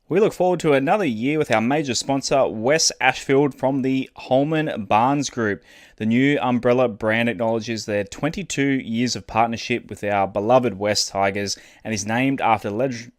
We look forward to another year with our major sponsor, West Ashfield from the Holman Barnes Group. The new umbrella brand acknowledges their 22 years of partnership with our beloved West Tigers and is named after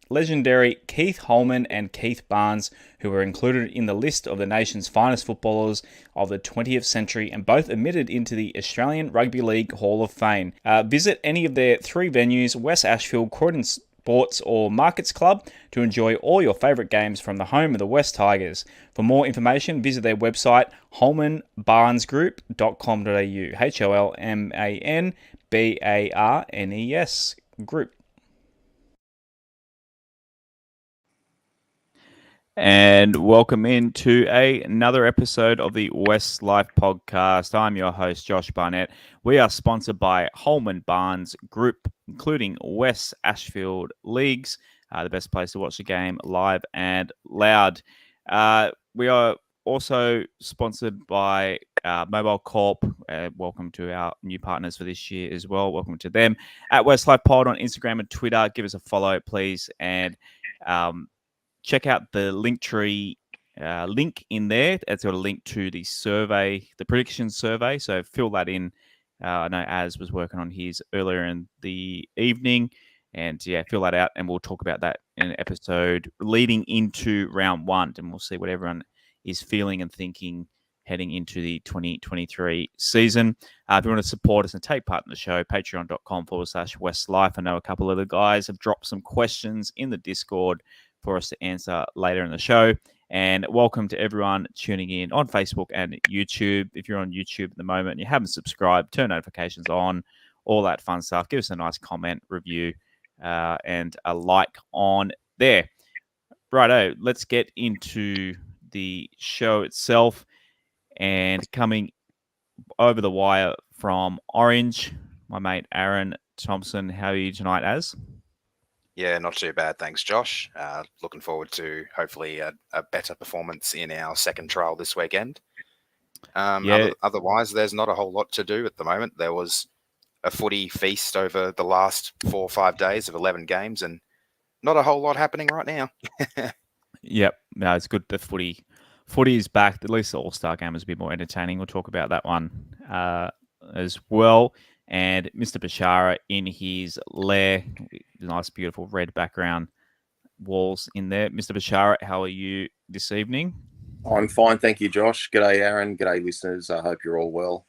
legendary Keith Holman and Keith Barnes, who were included in the list of the nation's finest footballers of the 20th century and both admitted into the Australian Rugby League Hall of Fame. Visit any of their three venues, West Ashfield, Croydon Sports or Markets Club, to enjoy all your favourite games from the home of the West Tigers. For more information, visit their website holmanbarnesgroup.com.au. HOLMANBARNES Group. And welcome into another episode of the West Life Podcast. I'm your host, Josh Barnett. We are sponsored by Holman Barnes Group, including West Ashfield Leagues, the best place to watch the game live and loud. We are also sponsored by Mobile Corp. Welcome to our new partners for this year as well. Welcome to them. At West Life Pod on Instagram and Twitter. Give us a follow, please. And check out the Linktree link in there. It's got a link to the survey, the prediction survey. So fill that in. I know Az was working on his earlier in the evening. And yeah, fill that out. And we'll talk about that in an episode leading into round one. And we'll see what everyone is feeling and thinking heading into the 2023 season. If you want to support us and take part in the show, patreon.com/Westlife. I know a couple of the guys have dropped some questions in the Discord for us to answer later in the show. And welcome to everyone tuning in on Facebook and YouTube. If you're on YouTube at the moment and you haven't subscribed, turn notifications on, all that fun stuff. Give us a nice comment, review, and a like on there. Righto, let's get into the show itself. And coming over the wire from Orange, my mate Aaron Thompson. How are you tonight, Az? Yeah, not too bad. Thanks, Josh. Looking forward to hopefully a better performance in our second trial this weekend. Otherwise, there's not a whole lot to do at the moment. There was a footy feast over the last 4 or 5 days of 11 games and not a whole lot happening right now. Yep. No, it's good. The footy is back. At least the All-Star game was a bit more entertaining. We'll talk about that one as well. And Mr. Bashara in his lair, nice, beautiful red background walls in there. Mr. Bashara, how are you this evening? I'm fine, thank you, Josh. G'day, Aaron. G'day, listeners. I hope you're all well.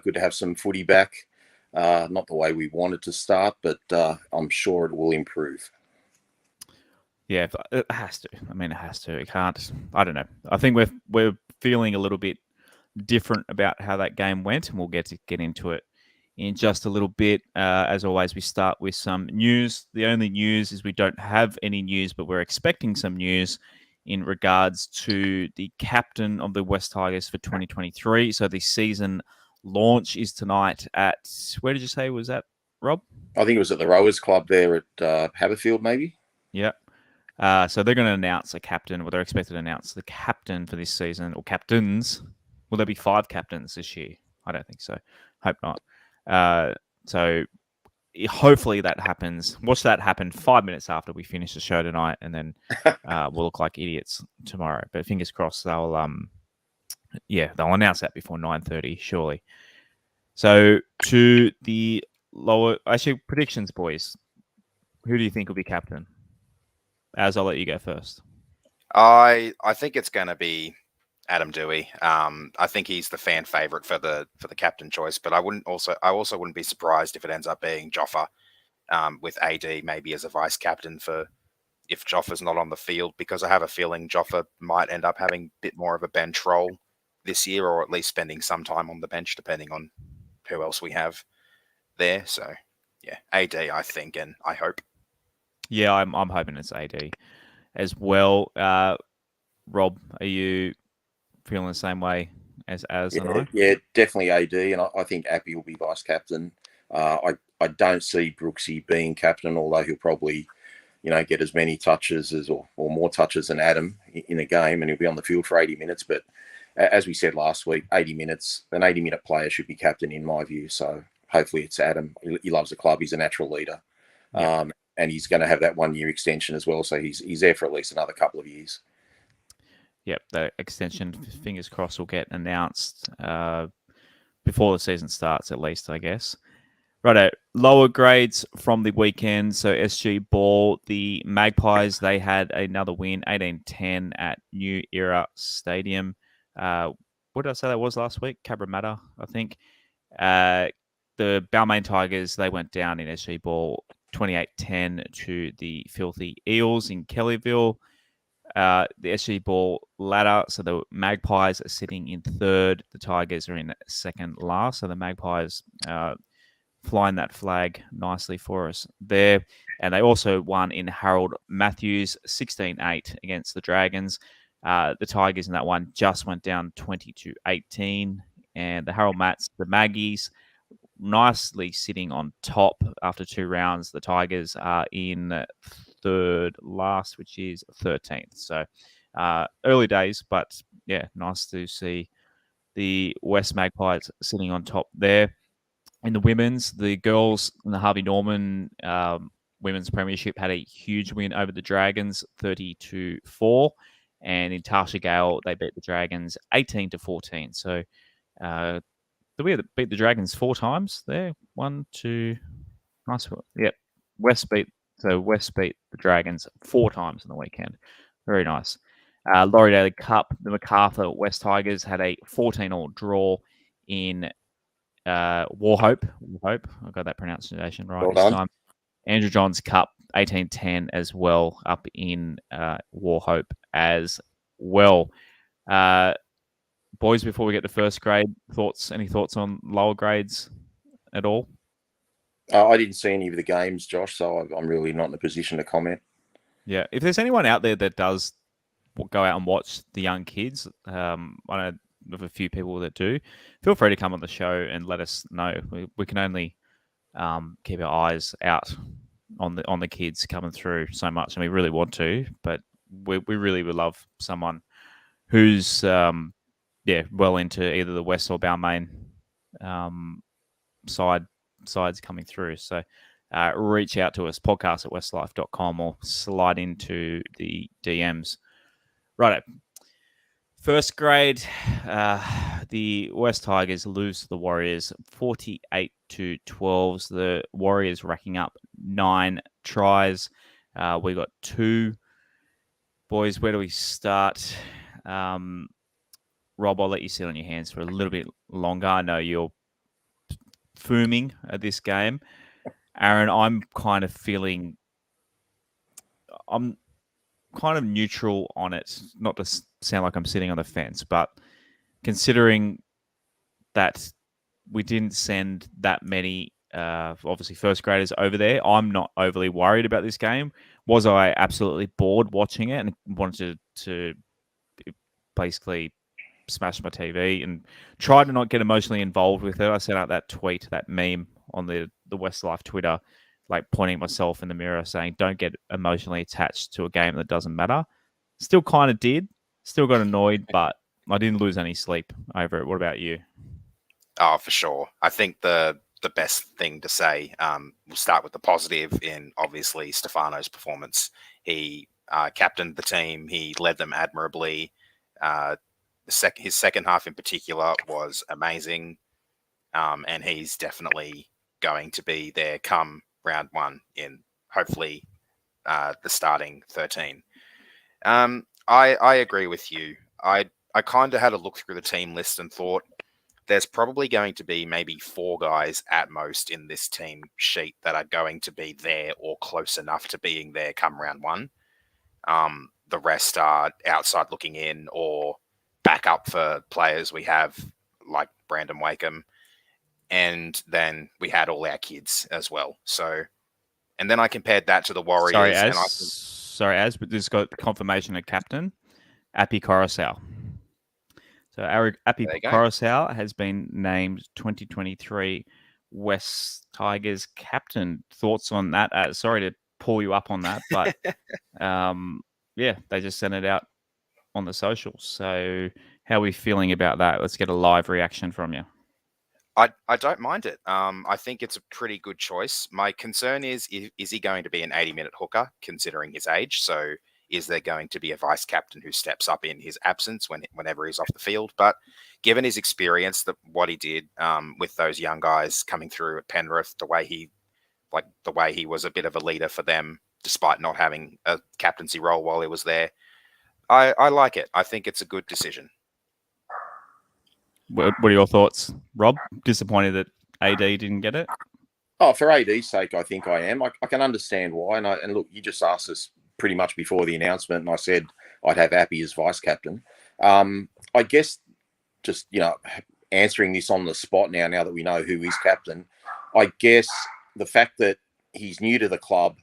Good to have some footy back. Not the way we wanted to start, but I'm sure it will improve. Yeah, it has to. I mean, it has to. It can't. I don't know. I think we're feeling a little bit different about how that game went, and we'll get into it in just a little bit. As always, we start with some news. The only news is we don't have any news, but we're expecting some news in regards to the captain of the West Tigers for 2023. So the season launch is tonight at, where did you say was that, Rob? I think it was at the Rowers Club there at Haberfield, maybe. Yeah. So they're going to announce a captain, or they're expected to announce the captain for this season, or captains. Will there be 5 captains this year? I don't think so. Hope not. So hopefully that happens. Watch that happen 5 minutes after we finish the show tonight, and then we'll look like idiots tomorrow. But fingers crossed they'll announce that before 9:30, surely. So to the lower, actually, predictions, boys. Who do you think will be captain? Az, I'll let you go first. I think it's going to be Adam Doueihi. I think he's the fan favorite for the captain choice, but I also wouldn't be surprised if it ends up being Joffa, with AD maybe as a vice captain for if Joffa's not on the field, because I have a feeling Joffa might end up having a bit more of a bench role this year, or at least spending some time on the bench, depending on who else we have there. So yeah, AD, I think, and I hope. Yeah, I'm hoping it's AD as well. Rob, are you feeling the same way as and I? Yeah, definitely AD, and I think Appy will be vice captain. I don't see Brooksy being captain, although he'll probably, get as many touches or more touches than Adam in a game, and he'll be on the field for 80 minutes. But as we said last week, 80 minutes, an 80-minute player should be captain in my view. So hopefully it's Adam. He loves the club. He's a natural leader. Yeah. and he's going to have that 1 year extension as well. So he's there for at least another couple of years. Yep, the extension, fingers crossed, will get announced before the season starts, at least, I guess. Righto, lower grades from the weekend. So SG Ball, the Magpies, they had another win, 18-10 at New Era Stadium. What did I say that was last week? Cabramatta, I think. The Balmain Tigers, they went down in SG Ball 28-10 to the Filthy Eels in Kellyville. The SG Ball ladder, so the Magpies are sitting in third. The Tigers are in second last. So the Magpies flying that flag nicely for us there. And they also won in Harold Matthews 16-8 against the Dragons. The Tigers in that one just went down 20-18. And the Harold Mats, the Maggies, nicely sitting on top after 2 rounds. The Tigers are in third last, which is 13th. So early days, but yeah, nice to see the West Magpies sitting on top there. In the women's, the girls in the Harvey Norman Women's Premiership had a huge win over the Dragons, 30-4. And in Tasha Gale, they beat the Dragons 18-14. So did we beat the Dragons 4 times there? 1, 2, nice. Yep. West beat the Dragons 4 times in the weekend. Very nice. Laurie Daly Cup, the MacArthur West Tigers had a 14-all draw in Warhope. I got that pronunciation right this time. Andrew Johns Cup, 18-10 as well, up in Warhope as well. Boys, before we get to first grade, any thoughts on lower grades at all? I didn't see any of the games, Josh, so I'm really not in a position to comment. Yeah, if there's anyone out there that does go out and watch the young kids, I know of a few people that do, feel free to come on the show and let us know. We can only keep our eyes out on the kids coming through so much, and we really want to, but we really would love someone who's well into either the West or Balmain sides coming through. So reach out to us, podcast@westlife.com, or slide into the DMs. Right. First grade, the West Tigers lose to the Warriors 48-12. The Warriors racking up 9 tries. We got 2. Boys, where do we start? Rob, I'll let you sit on your hands for a little bit longer. I know you're fuming at this game. Aaron, I'm kind of neutral on it. Not to sound like I'm sitting on the fence, but considering that we didn't send that many, obviously, first graders over there, I'm not overly worried about this game. Was I absolutely bored watching it and wanted to basically smash my TV and try to not get emotionally involved with it? I sent out that tweet, that meme on the Westlife Twitter, like pointing at myself in the mirror saying, don't get emotionally attached to a game that doesn't matter. Still kind of did. Still got annoyed, but I didn't lose any sleep over it. What about you? Oh, for sure. I think the best thing to say, we'll start with the positive in, obviously, Stefano's performance. He captained the team. He led them admirably. His second half in particular was amazing. And he's definitely going to be there come round 1 in hopefully the starting 13. I agree with you. I kind of had a look through the team list and thought there's probably going to be maybe 4 guys at most in this team sheet that are going to be there or close enough to being there come round 1. The rest are outside looking in or backup for players we have, like Brandon Wakeham. And then we had all our kids as well. So, and then I compared that to the Warriors. Sorry, but this got confirmation of captain, Api Coruscant. So Api Coruscant has been named 2023 West Tigers captain. Thoughts on that? Sorry to pull you up on that, but they just sent it out on the socials. So how are we feeling about that? Let's get a live reaction from you. I don't mind it. I think it's a pretty good choice. My concern is he going to be an 80-minute hooker, considering his age? So is there going to be a vice captain who steps up in his absence whenever he's off the field? But given his experience, what he did with those young guys coming through at Penrith, the way he was a bit of a leader for them, despite not having a captaincy role while he was there, I like it. I think it's a good decision. What are your thoughts, Rob? Disappointed that AD didn't get it? Oh, for AD's sake, I think I am. I can understand why. And look, you just asked us pretty much before the announcement, and I said I'd have Appy as vice captain. I guess just, answering this on the spot now that we know who is captain, I guess the fact that he's new to the club,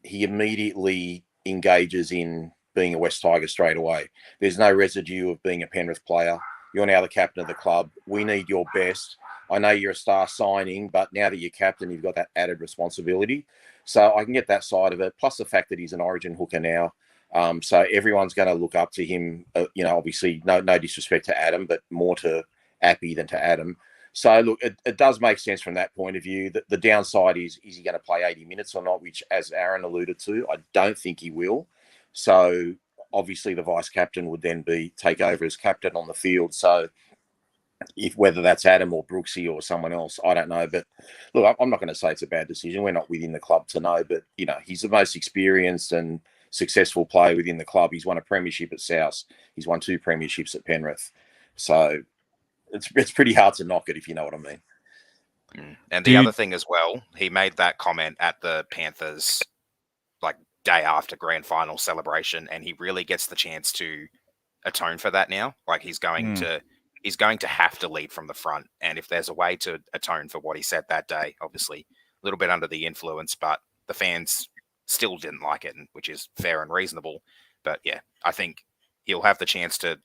he immediately engages in being a West Tiger straight away. There's no residue of being a Penrith player. You're now the captain of the club. We need your best. I know you're a star signing, but now that you're captain, you've got that added responsibility. So I can get that side of it. Plus the fact that he's an Origin hooker now. So everyone's going to look up to him. Obviously, no disrespect to Adam, but more to Appy than to Adam. So look, it does make sense from that point of view. The downside is he going to play 80 minutes or not? Which, as Aaron alluded to, I don't think he will. So obviously the vice captain would then take over as captain on the field. So whether that's Adam or Brooksy or someone else, I don't know. But look, I'm not going to say it's a bad decision. We're not within the club to know, but he's the most experienced and successful player within the club. He's won a premiership at South. He's won 2 premierships at Penrith. So it's pretty hard to knock it, if you know what I mean. And the other thing as well, he made that comment at the Panthers day after grand final celebration, and he really gets the chance to atone for that now. He's going to have to lead from the front, and if there's a way to atone for what he said that day, obviously a little bit under the influence, but the fans still didn't like it, which is fair and reasonable. But yeah, I think he'll have the chance to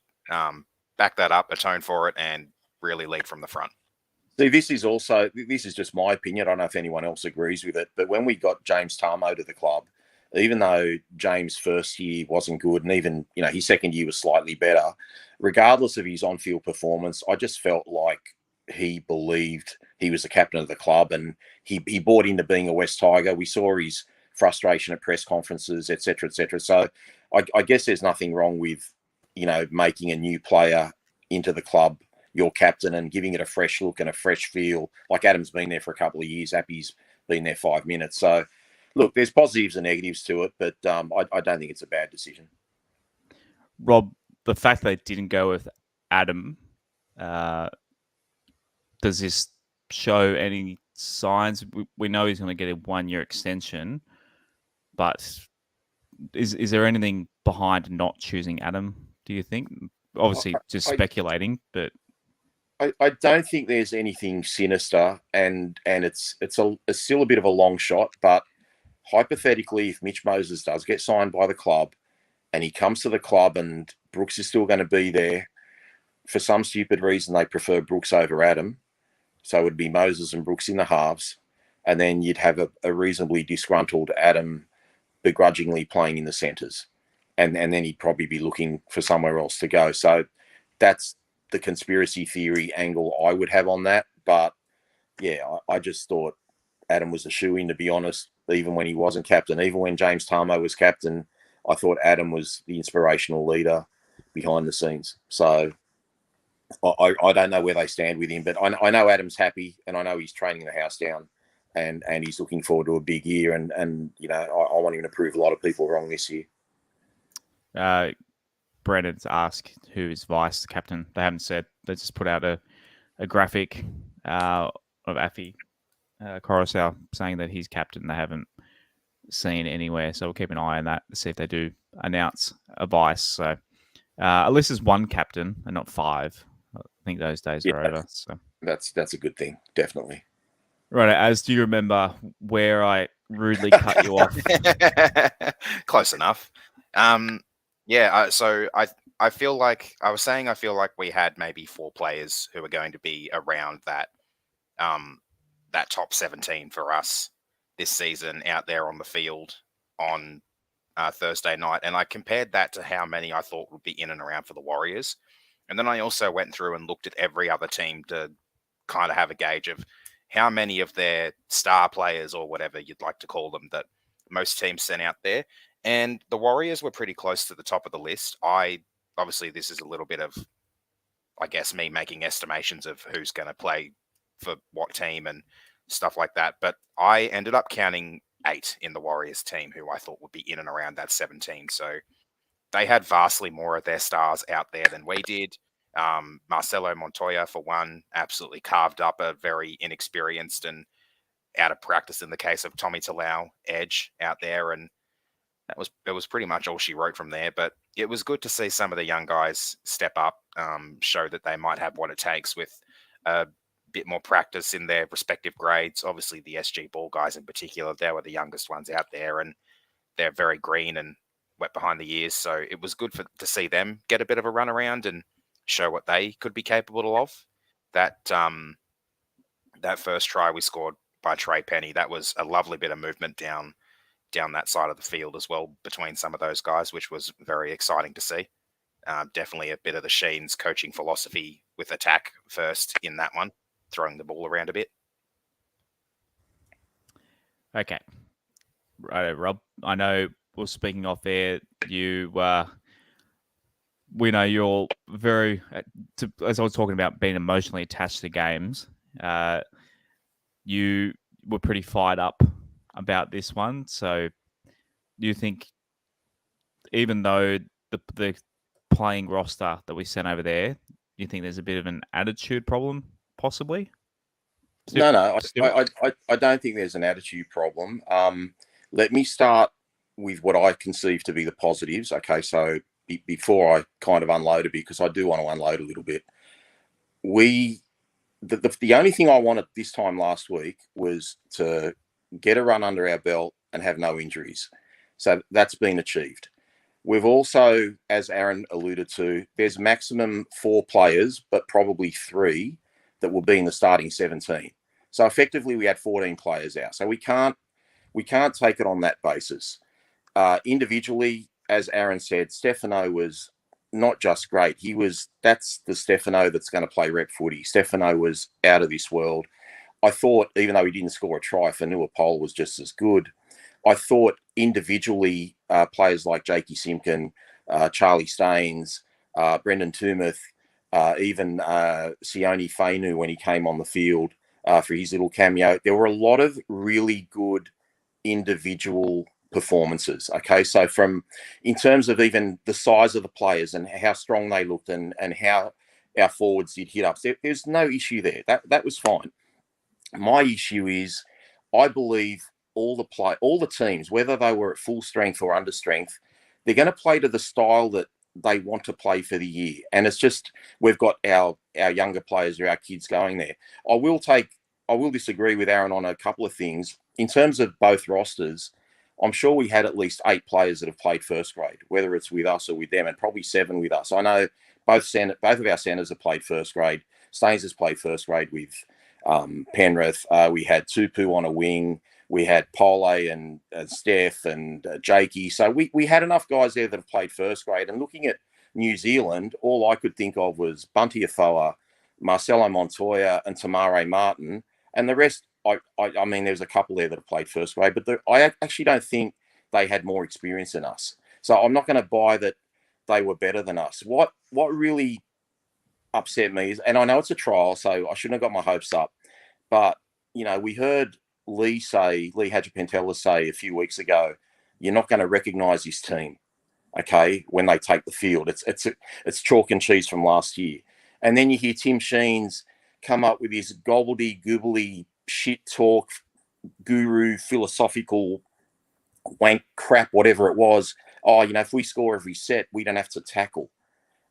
back that up, atone for it, and really lead from the front. See, this is just my opinion. I don't know if anyone else agrees with it, but when we got James Tarmo to the club, even though James' first year wasn't good, and even his second year was slightly better, regardless of his on-field performance, I just felt like he believed he was the captain of the club, and he bought into being a West Tiger. We saw his frustration at press conferences, etc., etc. So I guess there's nothing wrong with making a new player into the club your captain and giving it a fresh look and a fresh feel. Like Adam's been there for a couple of years, Appy's been there 5 minutes, so. Look, there's positives and negatives to it, but I don't think it's a bad decision. Rob, the fact they didn't go with Adam, does this show any signs? We know he's going to get a 1-year extension, but is there anything behind not choosing Adam, do you think? Obviously, just speculating, but... I don't think there's anything sinister, and it's still a bit of a long shot, but hypothetically, if Mitch Moses does get signed by the club and he comes to the club and Brooks is still going to be there, for some stupid reason, they prefer Brooks over Adam. So it would be Moses and Brooks in the halves. And then you'd have a reasonably disgruntled Adam begrudgingly playing in the centres. And then he'd probably be looking for somewhere else to go. So that's the conspiracy theory angle I would have on that. But yeah, I just thought Adam was a shoo-in, to be honest, even when he wasn't captain. Even when James Tarmo was captain, I thought Adam was the inspirational leader behind the scenes. So I don't know where they stand with him, but I know Adam's happy, and I know he's training the house down, and he's looking forward to a big year. And I want him to prove a lot of people wrong this year. Brennan's asked who is vice captain. They haven't said. They just put out a graphic of Afi Coruscant saying that he's captain. They haven't seen anywhere, so we'll keep an eye on that to see if they do announce a vice. So at least there's 1 captain and not 5. I think those days are over. So that's a good thing, definitely. Right, as do you remember where I rudely cut you off? Close enough. So I feel like I was saying I feel like we had maybe 4 players who are going to be around that that top 17 for us this season out there on the field on Thursday night, and I compared that to how many I thought would be in and around for the Warriors. And then I also went through and looked at every other team to kind of have a gauge of how many of their star players, or whatever you'd like to call them, that most teams sent out there. And the Warriors were pretty close to the top of the list. Obviously, this is a little bit of, I guess, me making estimations of who's going to play for what team and stuff like that. But I ended up counting 8 in the Warriors team who I thought would be in and around that 17. So they had vastly more of their stars out there than we did. Marcelo Montoya, for one, absolutely carved up a very inexperienced and out of practice, in the case of Tommy Talau, edge out there. And it was pretty much all she wrote from there. But it was good to see some of the young guys step up, show that they might have what it takes with a bit more practice in their respective grades. Obviously, the SG Ball guys in particular, they were the youngest ones out there, and they're very green and wet behind the ears. So it was good to see them get a bit of a run around and show what they could be capable of. That first try we scored by Trey Penny, that was a lovely bit of movement down that side of the field as well between some of those guys, which was very exciting to see. Definitely a bit of the Sheen's coaching philosophy with attack first in that one, throwing the ball around a bit. Okay. Right, Rob. I know we're speaking off air. We know you're very, as I was talking about being emotionally attached to games, you were pretty fired up about this one. So do you think, even though the playing roster that we sent over there, you think there's a bit of an attitude problem, possibly? No, I don't think there's an attitude problem. Let me start with what I conceive to be the positives. Okay, so before I kind of unload a bit, because I do want to unload a little bit. The only thing I wanted this time last week was to get a run under our belt and have no injuries. So that's been achieved. We've also, as Aaron alluded to, there's maximum 4 players, but probably 3 that will be in the starting 17. So effectively, we had 14 players out. So we can't take it on that basis. Individually, as Aaron said, Stefano was not just great. That's the Stefano that's going to play rep footy. Stefano was out of this world. I thought, even though he didn't score a try, Fanua Pole was just as good. I thought individually, players like Jakey Simpkin, Charlie Staines, Brendan Tumeth, even Sione Fainu when he came on the field for his little cameo, there were a lot of really good individual performances. Okay, so in terms of even the size of the players and how strong they looked and how our forwards did hit ups, there's no issue there. That was fine. My issue is, I believe all the teams, whether they were at full strength or under strength, they're going to play to the style that they want to play for the year. And it's just, we've got our younger players or our kids going there. I will disagree with Aaron on a couple of things. In terms of both rosters, I'm sure we had at least 8 players that have played first grade, whether it's with us or with them, and probably 7 with us. I know both of our centres have played first grade. Staines has played first grade with Penrith. We had Tupu on a wing. We had Pole and Steph and Jakey. So we had enough guys there that have played first grade. And looking at New Zealand, all I could think of was Bunty Afoa, Marcelo Montoya, and Tamare Martin. And the rest, I mean, there's a couple there that have played first grade, but I actually don't think they had more experience than us. So I'm not going to buy that they were better than us. What really upset me is, and I know it's a trial, so I shouldn't have got my hopes up, but, we heard Lee Hadjipentella say a few weeks ago, you're not going to recognise this team, okay, when they take the field. It's chalk and cheese from last year. And then you hear Tim Sheens come up with his gobbly shit talk, guru, philosophical wank crap, whatever it was. Oh, if we score every set, we don't have to tackle.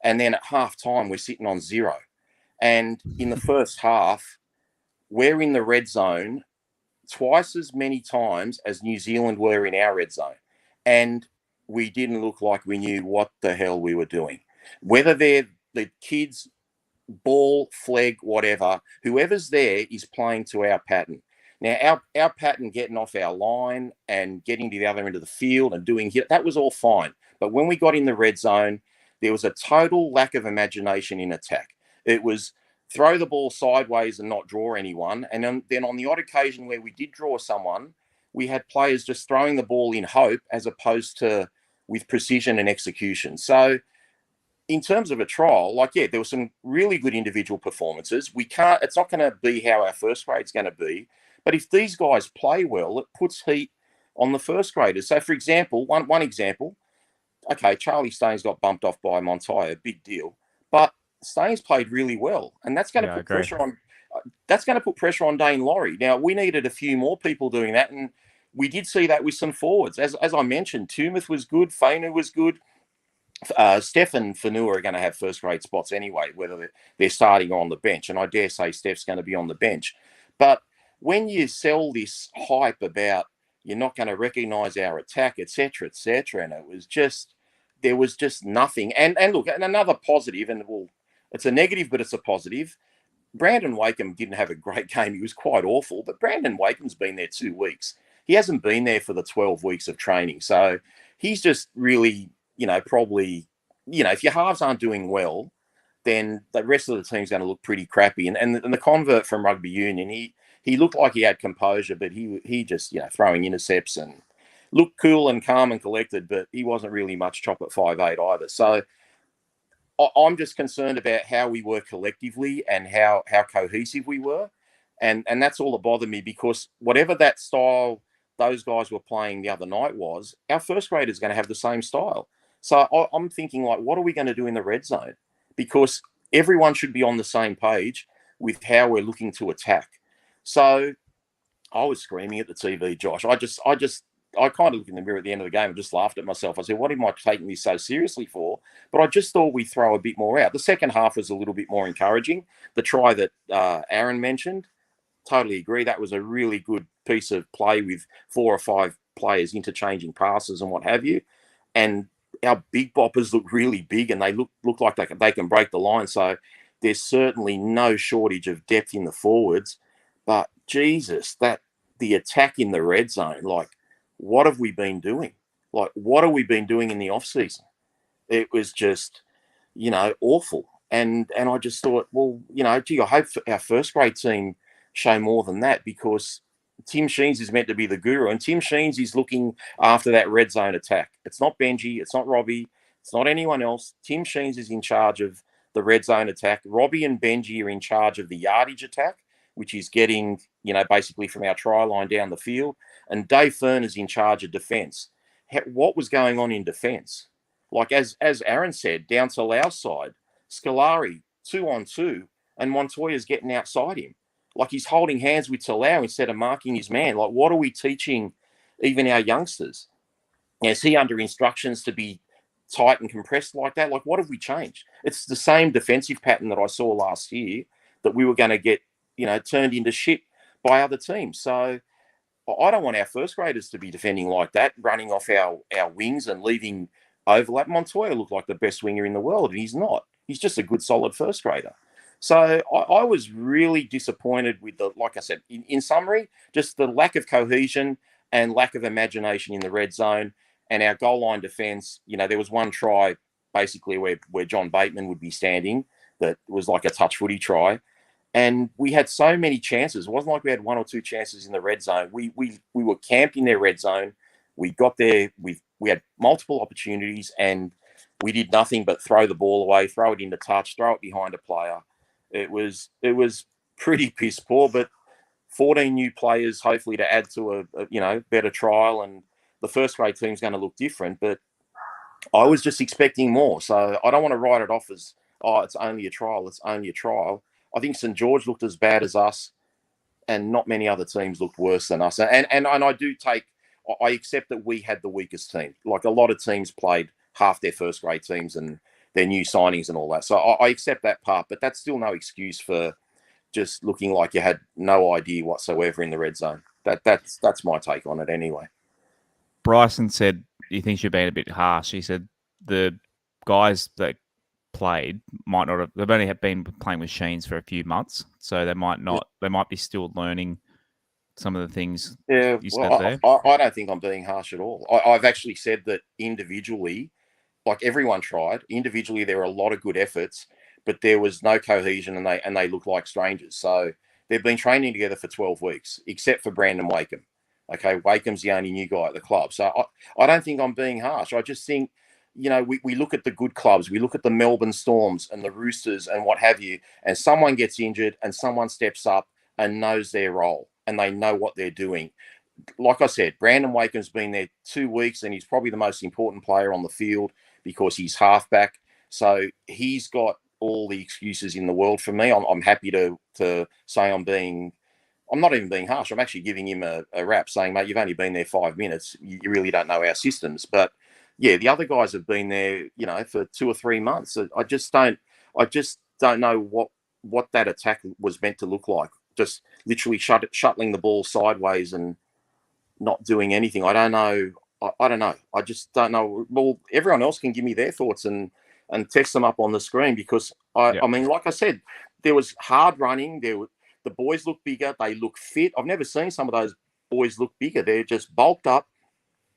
And then at half time, we're sitting on 0. And in the first half, we're in the red zone twice as many times as New Zealand were in our red zone. And we didn't look like we knew what the hell we were doing. Whether they're the kids, ball, flag, whatever, whoever's there is playing to our pattern. Now, our pattern, getting off our line and getting to the other end of the field and doing hit, that was all fine. But when we got in the red zone, there was a total lack of imagination in attack. It was throw the ball sideways and not draw anyone. And then on the odd occasion where we did draw someone, we had players just throwing the ball in hope as opposed to with precision and execution. So in terms of a trial, like, yeah, there were some really good individual performances. It's not going to be how our first grade's going to be. But if these guys play well, it puts heat on the first graders. So, for example, one example, okay, Charlie Staines got bumped off by Montoya, big deal. But Staines played really well, and that's going to put pressure on. That's going to put pressure on Dane Laurie. Now, we needed a few more people doing that, and we did see that with some forwards. As I mentioned, Tumeth was good, Fainu was good. Steph and Fanua are going to have first grade spots anyway, whether they're starting or on the bench. And I dare say Steph's going to be on the bench. But when you sell this hype about you're not going to recognise our attack, etc., and there was just nothing. And look, and another positive, and it's a negative, but it's a positive. Brandon Wakeham didn't have a great game. He was quite awful, but Brandon Wakeham's been there 2 weeks. He hasn't been there for the 12 weeks of training. So he's just really, probably, if your halves aren't doing well, then the rest of the team's going to look pretty crappy. And the convert from rugby union, he looked like he had composure, but he just, throwing intercepts and looked cool and calm and collected, but he wasn't really much chop at 5'8" either. So I'm just concerned about how we were collectively and how cohesive we were. And that's all that bothered me, because whatever that style those guys were playing the other night was, our first grader is going to have the same style. So I'm thinking, like, what are we going to do in the red zone? Because everyone should be on the same page with how we're looking to attack. So I was screaming at the TV, Josh. I kind of looked in the mirror at the end of the game and just laughed at myself. I said, what am I taking this so seriously for? But I just thought we'd throw a bit more out. The second half was a little bit more encouraging. The try that Aaron mentioned, totally agree. That was a really good piece of play with 4 or 5 players interchanging passes and what have you. And our big boppers look really big, and they look like they can break the line. So there's certainly no shortage of depth in the forwards. But Jesus, the attack in the red zone, like, what have we been doing? Like, what have we been doing in the off season? It was just, awful. And I just thought, well, gee, I hope our first grade team show more than that, because Tim Sheens is meant to be the guru, and Tim Sheens is looking after that red zone attack. It's not Benji, it's not Robbie, it's not anyone else. Tim Sheens is in charge of the red zone attack. Robbie and Benji are in charge of the yardage attack, which is getting, basically from our try line down the field. And Dave Fern is in charge of defence. What was going on in defence? Like, as Aaron said, down to our side, Scolari 2-on-2, and Montoya's getting outside him. Like, he's holding hands with Talau instead of marking his man. Like, what are we teaching even our youngsters? Is he under instructions to be tight and compressed like that? Like, what have we changed? It's the same defensive pattern that I saw last year, that we were going to get, turned into shit by other teams. So I don't want our first graders to be defending like that, running off our wings and leaving overlap. Montoya looked like the best winger in the world, and he's not. He's just a good, solid first grader. So I was really disappointed with like I said, in summary, just the lack of cohesion and lack of imagination in the red zone, and our goal line defence. There was one try basically where John Bateman would be standing that was like a touch footy try. And we had so many chances. It wasn't like we had 1 or 2 chances in the red zone. We were camped in their red zone. We got there. We had multiple opportunities, and we did nothing but throw the ball away, throw it into touch, throw it behind a player. It was pretty piss poor, but 14 new players, hopefully to add to a better trial, and the first grade team's going to look different. But I was just expecting more. So I don't want to write it off as, it's only a trial. It's only a trial. I think St. George looked as bad as us, and not many other teams looked worse than us. And I accept that we had the weakest team. Like, a lot of teams played half their first grade teams and their new signings and all that. So I accept that part, but that's still no excuse for just looking like you had no idea whatsoever in the red zone. That's my take on it anyway. Bryson said he thinks you're being a bit harsh. He said the guys that played might not have, they've only been playing with Sheens for a few months, so they might not, they might be still learning some of the things you said there. I don't think I'm being harsh at all. I've actually said that individually, like, everyone tried. Individually, there were a lot of good efforts, but there was no cohesion, and they looked like strangers. So they've been training together for 12 weeks, except for Brandon Wakeham. Okay, Wakeham's the only new guy at the club. So I don't think I'm being harsh. I just think, we look at the good clubs. We look at the Melbourne Storms and the Roosters and what have you, and someone gets injured and someone steps up and knows their role and they know what they're doing. Like I said, Brandon Wakeham's been there 2 weeks and he's probably the most important player on the field because he's halfback. So he's got all the excuses in the world for me. I'm happy to say I'm not even being harsh. I'm actually giving him a rap saying, mate, you've only been there 5 minutes. You really don't know our systems. But yeah, the other guys have been there, for 2 or 3 months. I just don't know what that attack was meant to look like. Just literally shuttling the ball sideways and not doing anything. I don't know. I don't know. I just don't know. Well, everyone else can give me their thoughts and text them up on the screen because I mean, like I said, there was hard running. The boys look bigger. They look fit. I've never seen some of those boys look bigger. They're just bulked up.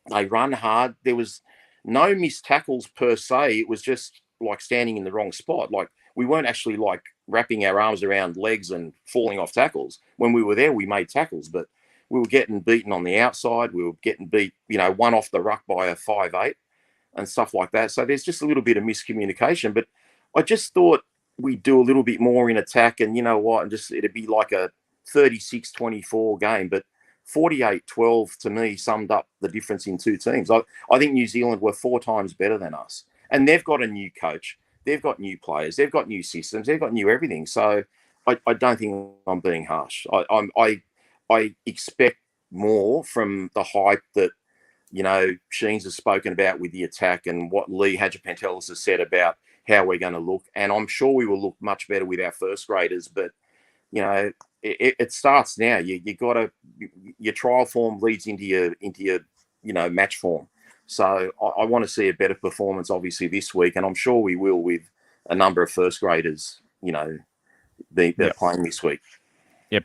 They run hard. There was no missed tackles per se. It was just like standing in the wrong spot. Like we weren't actually like wrapping our arms around legs and falling off tackles. When we were there, we made tackles, but we were getting beaten on the outside. We were getting beat, one off the ruck by a 5'8" and stuff like that. So there's just a little bit of miscommunication. But I just thought we'd do a little bit more in attack, and you know what? And just it'd be like a 36-24 game. But 48-12 to me summed up the difference in two teams. I think New Zealand were 4 times better than us, and they've got a new coach. They've got new players. They've got new systems. They've got new everything. So I don't think I'm being harsh. I expect more from the hype that, Sheens has spoken about with the attack and what Lee Hadjipantelis has said about how we're going to look. And I'm sure we will look much better with our first graders. But, it starts now. Your trial form leads into your match form. So I want to see a better performance, obviously, this week. And I'm sure we will with a number of first graders, they're playing this week. Yeah,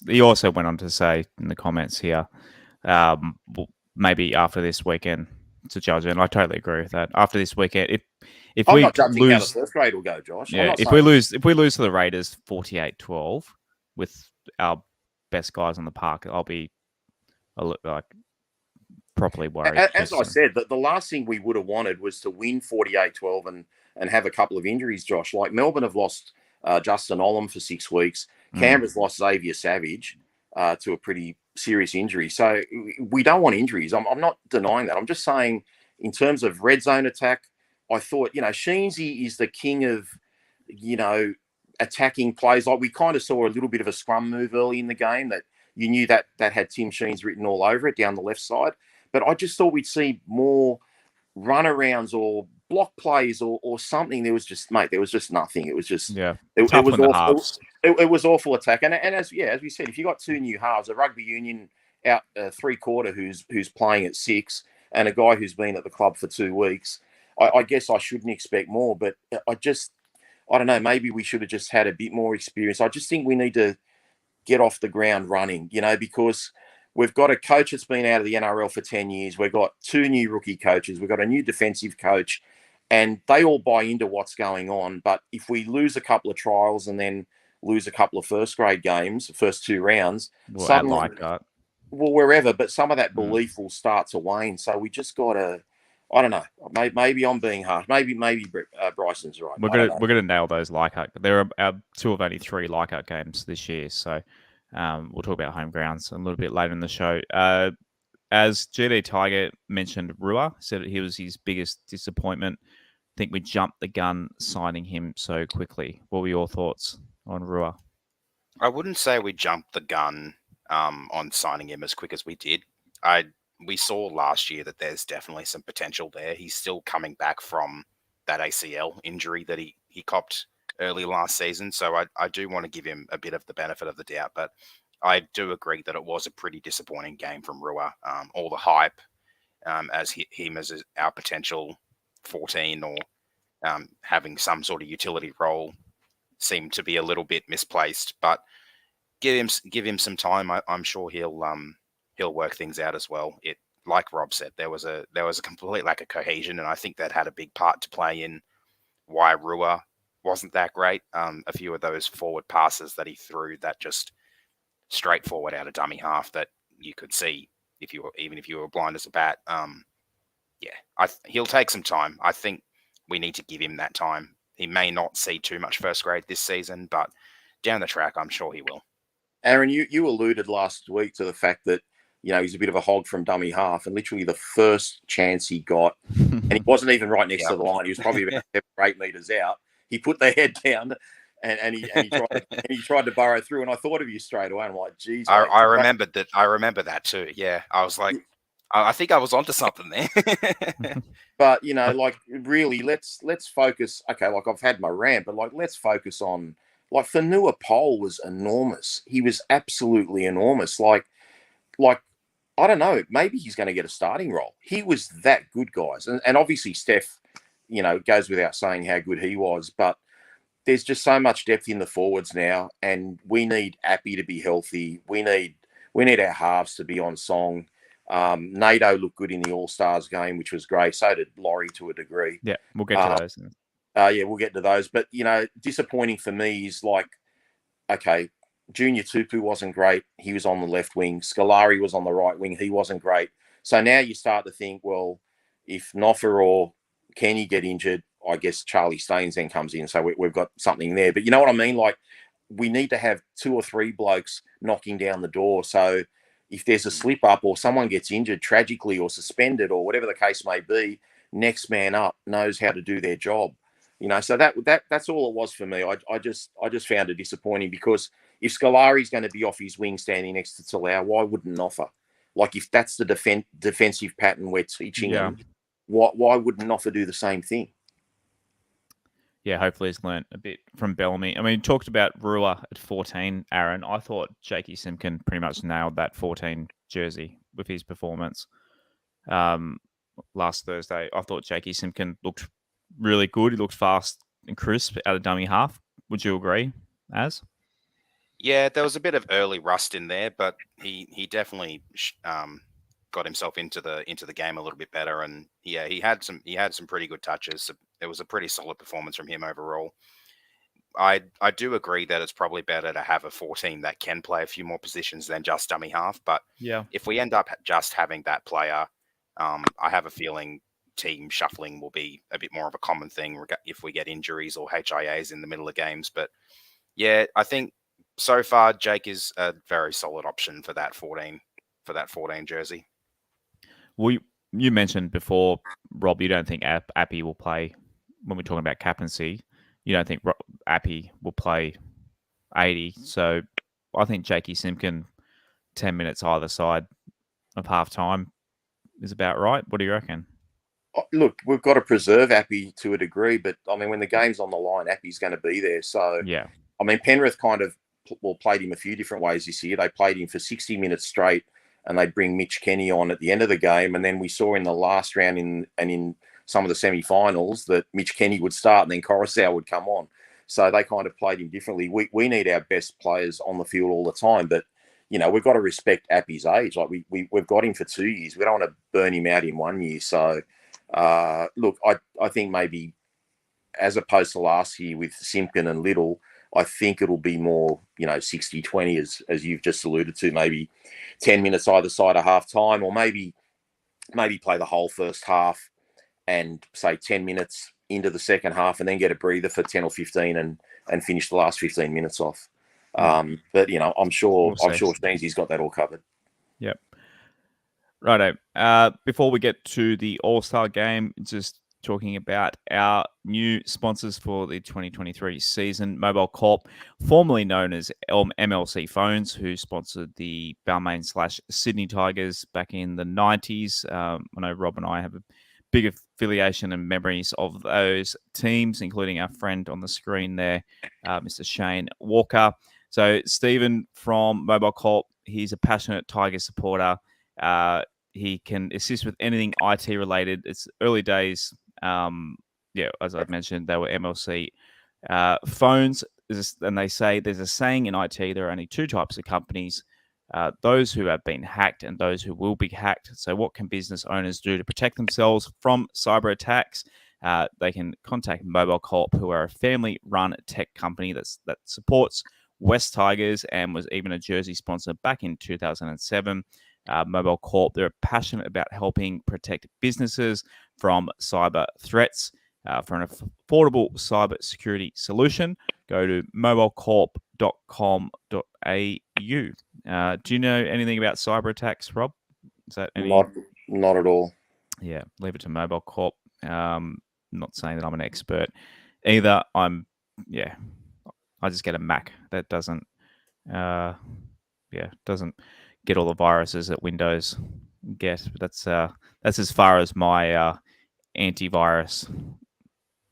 he also went on to say in the comments here, maybe after this weekend to judge it. And I totally agree with that. After this weekend, if I'm we not judging lose, how the first grade will go, Josh. Yeah, if we lose to the Raiders 48-12 with our best guys on the park, I'll be properly worried. As I said, the last thing we would have wanted was to win 48-12 and have a couple of injuries, Josh. Like Melbourne have lost Justin Olam for 6 weeks. Canberra's lost Xavier Savage to a pretty serious injury. So we don't want injuries. I'm not denying that. I'm just saying in terms of red zone attack, I thought, Sheensy is the king of, attacking plays. Like we kind of saw a little bit of a scrum move early in the game that you knew that had Tim Sheens written all over it down the left side. But I just thought we'd see more runarounds or block plays or something. There was just nothing. It was just it was awful. It was awful attack. And as we said, if you got 2 new halves, a rugby union out 3/4 who's playing at 6, and a guy who's been at the club for 2 weeks, I guess I shouldn't expect more. But I don't know. Maybe we should have just had a bit more experience. I just think we need to get off the ground running. Because we've got a coach that's been out of the NRL for 10 years. We've got 2 new rookie coaches. We've got a new defensive coach. And they all buy into what's going on. But if we lose a couple of trials and then lose a couple of first grade games, the first 2 rounds, wherever, but some of that belief will start to wane. So we just got to, I don't know. Maybe I'm being harsh. Maybe Bryson's right. We're gonna nail those Leichhardt. There are our 2 of only 3 Leichhardt games this year. So we'll talk about home grounds a little bit later in the show. As GD Tiger mentioned, Rua said he was his biggest disappointment. I think we jumped the gun signing him so quickly. What were your thoughts on Rua? I wouldn't say we jumped the gun on signing him as quick as we did. We saw last year that there's definitely some potential there. He's still coming back from that ACL injury that he copped early last season. So I do want to give him a bit of the benefit of the doubt, but I do agree that it was a pretty disappointing game from Rua. All the hype as him as our potential 14 or having some sort of utility role seemed to be a little bit misplaced. But give him some time. I'm sure he'll work things out as well. Like Rob said, there was a complete lack of cohesion, and I think that had a big part to play in why wasn't that great. A few of those forward passes that he threw that just straight forward out of dummy half that you could see even if you were blind as a bat. He'll take some time. I think we need to give him that time. He may not see too much first grade this season, but down the track, I'm sure he will. Aaron, you alluded last week to the fact that, he's a bit of a hog from dummy half, and literally the first chance he got, and he wasn't even right next to the line. He was probably about 7 or 8 meters out. He put the head down and he tried to burrow through. And I thought of you straight away. I'm like, geez. I remembered that. I remember that too. Yeah. I was like, I think I was onto something there. But, really, let's focus. Okay, I've had my rant, but let's focus on, Fanua Pole was enormous. He was absolutely enormous. I don't know, maybe he's going to get a starting role. He was that good, guys. And obviously Steph, goes without saying how good he was, but there's just so much depth in the forwards now, and we need Appy to be healthy. We need our halves to be on song. Nato looked good in the All-Stars game, which was great. So did Laurie to a degree. Yeah, we'll get to those. We'll get to those. But, disappointing for me is okay, Junior Tupu wasn't great. He was on the left wing. Scolari was on the right wing. He wasn't great. So now you start to think, well, if Noffa or Kenny get injured, I guess Charlie Staines then comes in. So we've got something there. But you know what I mean? We need to have 2 or 3 blokes knocking down the door. So if there's a slip up or someone gets injured tragically or suspended or whatever the case may be, next man up knows how to do their job. So that's all it was for me. I just found it disappointing, because if Scolari's going to be off his wing standing next to Talau, why wouldn't Noffa? If that's the defensive pattern we're teaching him, why wouldn't Noffa do the same thing? Yeah, hopefully he's learnt a bit from Bellamy. I mean, you talked about Rua at 14, Aaron. I thought Jakey Simpkin pretty much nailed that 14 jersey with his performance last Thursday. I thought Jakey Simpkin looked really good. He looked fast and crisp out of dummy half. Would you agree, Az? Yeah, there was a bit of early rust in there, but he definitely got himself into the game a little bit better, and yeah, he had some pretty good touches. So it was a pretty solid performance from him overall. I do agree that it's probably better to have a 14 that can play a few more positions than just dummy half. But yeah, if we end up just having that player, I have a feeling team shuffling will be a bit more of a common thing if we get injuries or HIAs in the middle of games. But yeah, I think so far Jake is a very solid option for that 14 jersey. Well, you mentioned before, Rob, you don't think Appy will play when we're talking about captaincy. You don't think Appy will play 80. So I think Jakey Simpkin, 10 minutes either side of half time is about right. What do you reckon? Look, we've got to preserve Appy to a degree, but I mean, when the game's on the line, Appy's going to be there. So yeah, I mean, Penrith kind of played him a few different ways this year. They played him for 60 minutes straight, and they'd bring Mitch Kenny on at the end of the game. And then we saw in the last round in some of the semi-finals that Mitch Kenny would start and then Coruscant would come on. So they kind of played him differently. We need our best players on the field all the time, but we've got to respect Appy's age. We've got him for 2 years. We don't want to burn him out in 1 year. So look, I think maybe as opposed to last year with Simpkin and Little, I think it'll be more, 60-20 as you've just alluded to, maybe 10 minutes either side of half time, or maybe play the whole first half and say 10 minutes into the second half and then get a breather for 10 or 15 and finish the last 15 minutes off. But, I'm sure Steensy's got that all covered. Yep. Righto. Before we get to the All-Star game, just talking about our new sponsors for the 2023 season, Mobile Corp, formerly known as MLC Phones, who sponsored the Balmain/Sydney Tigers back in the 90s. I know Rob and I have a big affiliation and memories of those teams, including our friend on the screen there, Mr. Shane Walker. So Stephen from Mobile Corp, he's a passionate Tiger supporter. He can assist with anything IT related. It's early days. As I mentioned, they were MLC phones. And they say there's a saying in IT, there are only 2 types of companies, those who have been hacked and those who will be hacked. So what can business owners do to protect themselves from cyber attacks? they can contact Mobile Co-op, who are a family-run tech company that supports West Tigers and was even a jersey sponsor back in 2007. Mobile Co-op, they're passionate about helping protect businesses from cyber threats. For an affordable cyber security solution, go to mobilecorp.com.au. Do you know anything about cyber attacks, Rob? Is that any? Not at all. Yeah, leave it to Mobile Corp. Not saying that I'm an expert either. I just get a Mac that doesn't get all the viruses that Windows get. That's as far as my antivirus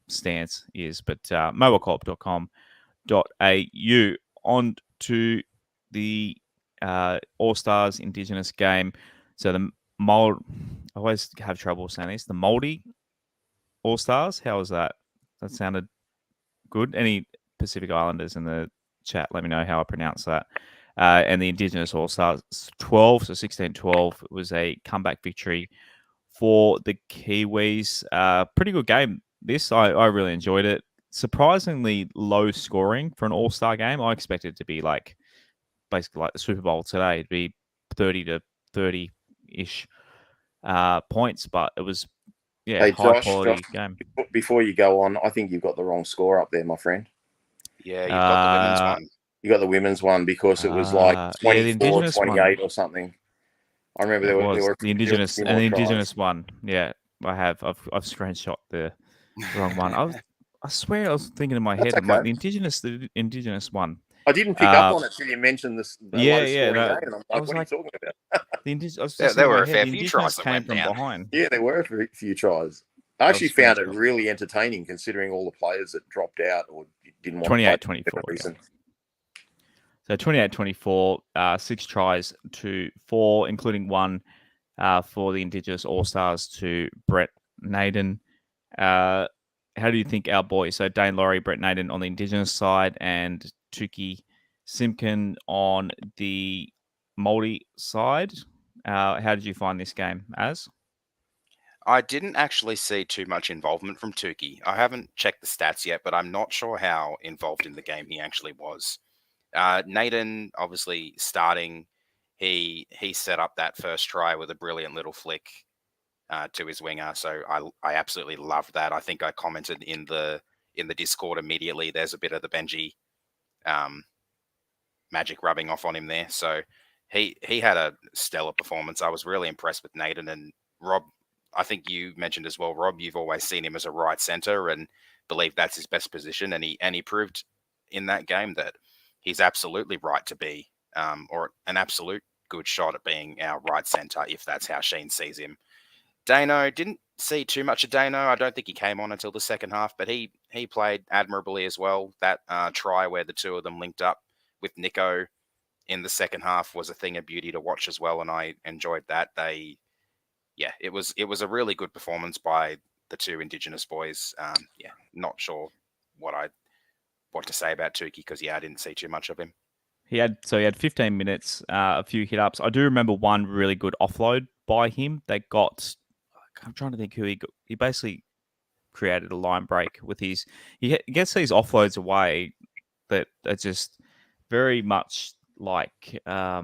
stance is. But mobilecorp.com.au. On to the All-Stars Indigenous game. So I always have trouble saying this. The Māori All-Stars. How was that? That sounded good. Any Pacific Islanders in the chat, let me know how I pronounce that. And the Indigenous All-Stars 12, so 16-12, was a comeback victory for the Kiwis. Pretty good game. This, I really enjoyed it. Surprisingly low scoring for an All-Star game. I expected it to be basically like the Super Bowl today. It'd be 30 to 30-ish points, but it was high quality game. Before you go on, I think you've got the wrong score up there, my friend. Yeah, you've got the women's one. You got the women's one because it was like 24, 28 or something. I remember there were the Indigenous one. Yeah, I have. I've screenshot the wrong one. I swear I was thinking in my head, okay. I'm like, the Indigenous one. I didn't pick up on it till you mentioned this. Yeah. Game, and I'm like, what are you talking about? There were a fair few tries that came went from down. behind. Yeah, there were a few tries. I actually found it really entertaining considering all the players that dropped out or didn't want 28-24. to play for So 28-24, 6 tries to 4, including 1 for the Indigenous All-Stars to Brett Naden. How do you think our boys, so Dane Laurie, Brett Naden on the Indigenous side, and Tuki Simpkin on the Māori side, how did you find this game, Az? I didn't actually see too much involvement from Tuki. I haven't checked the stats yet, but I'm not sure how involved in the game he actually was. Naden, obviously starting, he set up that first try with a brilliant little flick to his winger. So I absolutely loved that. I think I commented in the Discord immediately. There's a bit of the Benji magic rubbing off on him there. So he had a stellar performance. I was really impressed with Naden. And Rob, I think you mentioned as well, Rob, you've always seen him as a right center and believe that's his best position. And he proved in that game that he's absolutely right to be, or an absolute good shot at being our right center if that's how Sheen sees him. Dano, didn't see too much of Dano. I don't think he came on until the second half, but he played admirably as well. That try where the two of them linked up with Nico in the second half was a thing of beauty to watch as well, and I enjoyed that. It was a really good performance by the two Indigenous boys. Not sure what to say about Tuki because I didn't see too much of him. He had 15 minutes, a few hit ups. I do remember one really good offload by him. I'm trying to think who he got. He basically created a line break with he gets these offloads away that are just very much like I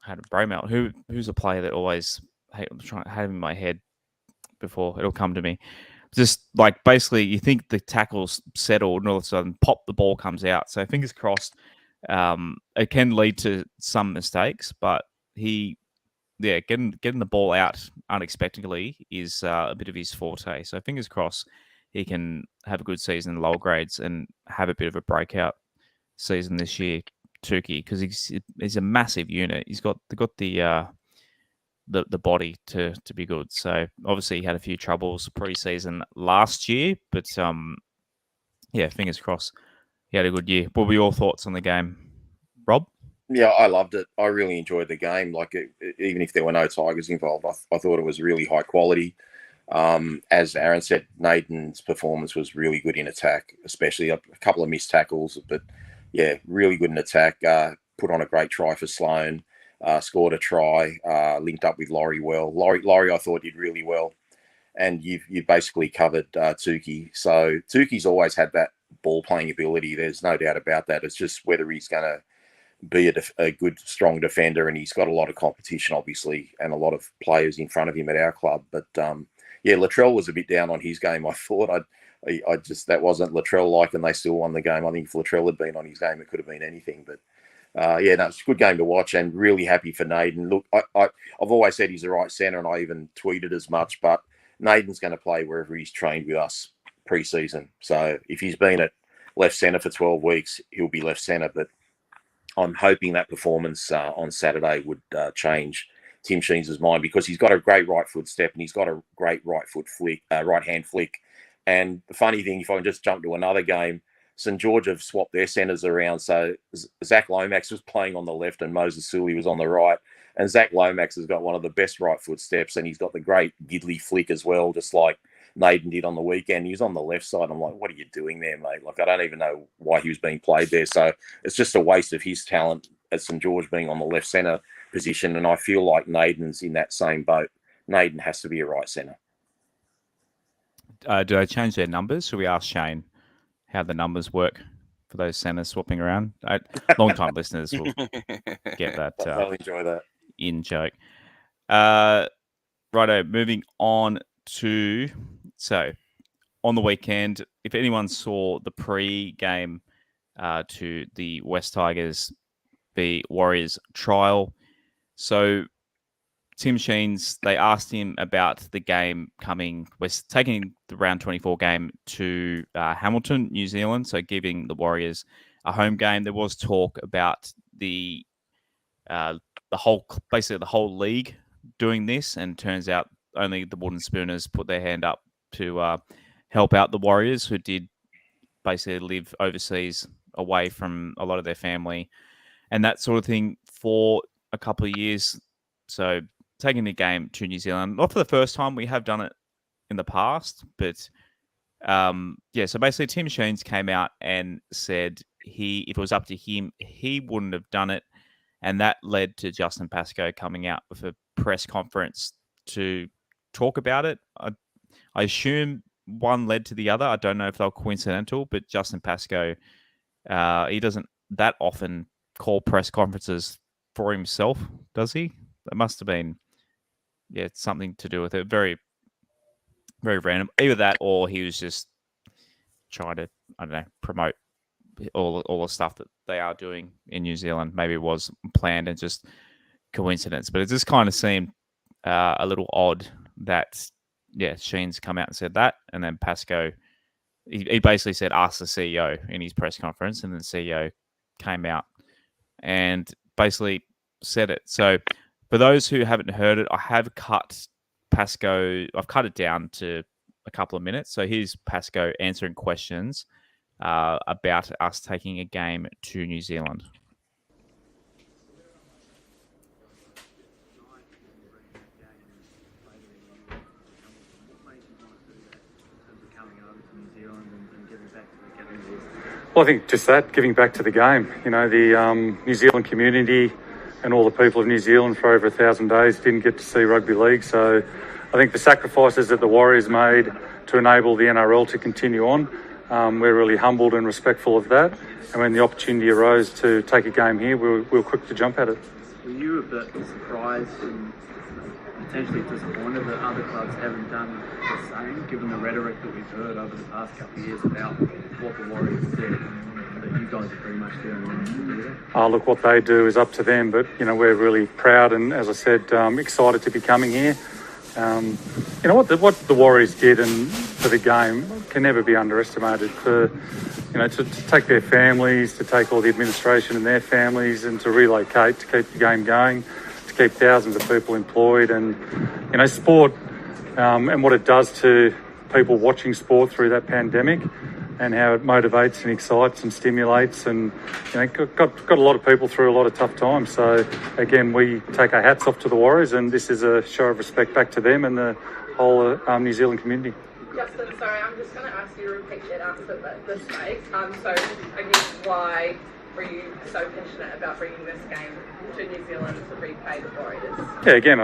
had a brain melt. Who's a player that always I'm trying to have him in my head before it'll come to me. Just like basically you think the tackle's settled and all of a sudden pop, the ball comes out. So fingers crossed. It can lead to some mistakes, but getting the ball out unexpectedly is a bit of his forte. So fingers crossed he can have a good season in lower grades and have a bit of a breakout season this year, Tuki, because he's a massive unit. He's got the body to be good. So obviously he had a few troubles pre-season last year, but fingers crossed he had a good year. What were your thoughts on the game, Rob? Yeah, I loved it. I really enjoyed the game. Even if there were no Tigers involved, I thought it was really high quality. As Aaron said, Naden's performance was really good in attack, especially a couple of missed tackles, but yeah, really good in attack. Put on a great try for Sloan. Scored a try, linked up with Laurie well. Laurie, I thought, did really well. and you've basically covered Tukey. So Tukey's always had that ball playing ability. There's no doubt about that. It's just whether he's going to be a good, strong defender, and he's got a lot of competition, obviously, and a lot of players in front of him at our club. But Latrell was a bit down on his game. I thought I just that wasn't Latrell-like, and they still won the game. I think if Latrell had been on his game, it could have been anything. But it's a good game to watch, and really happy for Naden. Look, I've always said he's the right centre, and I even tweeted as much. But Naden's going to play wherever he's trained with us pre-season. So if he's been at left centre for 12 weeks, he'll be left centre. But I'm hoping that performance on Saturday would change Tim Sheens' mind, because he's got a great right foot step and he's got a great right hand flick. And the funny thing, if I can just jump to another game, St George have swapped their centres around. So Zach Lomax was playing on the left and Moses Sully was on the right. And Zach Lomax has got one of the best right foot steps, and he's got the great Gidley flick as well, just like Naden did on the weekend. He was on the left side. I'm like, what are you doing there, mate? Like, I don't even know why he was being played there. So it's just a waste of his talent at St George being on the left centre position. And I feel like Naden's in that same boat. Naden has to be a right centre. Do they change their numbers? Should we ask Shane how the numbers work for those centres swapping around? Long-time listeners will get that. I'll enjoy that. In joke. Righto, moving on to... So, on the weekend, if anyone saw the pre-game to the West Tigers v Warriors trial, so Tim Sheens, they asked him about the game taking the round 24 game to Hamilton, New Zealand, so giving the Warriors a home game. There was talk about the whole league doing this, and turns out only the Wooden Spooners put their hand up to help out the Warriors, who did basically live overseas away from a lot of their family and that sort of thing for a couple of years. So taking the game to New Zealand, not for the first time, we have done it in the past, but so basically Tim Sheens came out and said if it was up to him, he wouldn't have done it. And that led to Justin Pascoe coming out with a press conference to talk about it. I assume one led to the other. I don't know if they were coincidental, but Justin Pascoe, he doesn't that often call press conferences for himself, does he? That must have been, something to do with it. Very, very random. Either that, or he was just trying to, promote all the stuff that they are doing in New Zealand. Maybe it was planned and just coincidence. But it just kind of seemed a little odd that, Sheens come out and said that, and then Pascoe, he basically said, ask the CEO in his press conference, and then the CEO came out and basically said it. So for those who haven't heard it, I have cut Pascoe, I've cut it down to a couple of minutes. So here's Pascoe answering questions about us taking a game to New Zealand. Well, I think just that, giving back to the game. The New Zealand community and all the people of New Zealand for over 1,000 days didn't get to see rugby league. So I think the sacrifices that the Warriors made to enable the NRL to continue on, we're really humbled and respectful of that. And when the opportunity arose to take a game here, we were quick to jump at it. Were you a bit surprised and potentially disappointed that other clubs haven't done the same, given the rhetoric that we've heard over the past couple of years about what the Warriors did, that you guys are pretty much doing? Look, what they do is up to them, but we're really proud and, as I said, excited to be coming here. What the Warriors did and for the game can never be underestimated. To take their families, to take all the administration and their families, and to relocate to keep the game going, to keep thousands of people employed, and sport and what it does to people watching sport through that pandemic, and how it motivates and excites and stimulates, and got a lot of people through a lot of tough times. So again, we take our hats off to the Warriors, and this is a show of respect back to them and the whole New Zealand community. Justin, sorry, I'm just going to ask you to repeat that answer this way. So I guess why were you so passionate about bringing this game to New Zealand to repay the Warriors? Yeah, again,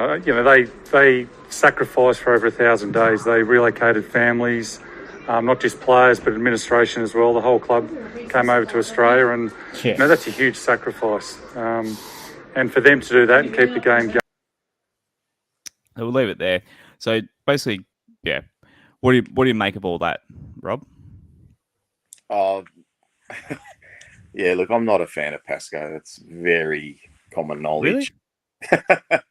they sacrificed for over 1,000 days. They relocated families, not just players, but administration as well. The whole club came over to Australia, and that's a huge sacrifice. And for them to do that and keep the game going. We'll leave it there. So basically, yeah. What do you make of all that, Rob? Oh, yeah. Look, I'm not a fan of Pascoe. That's very common knowledge. Really? I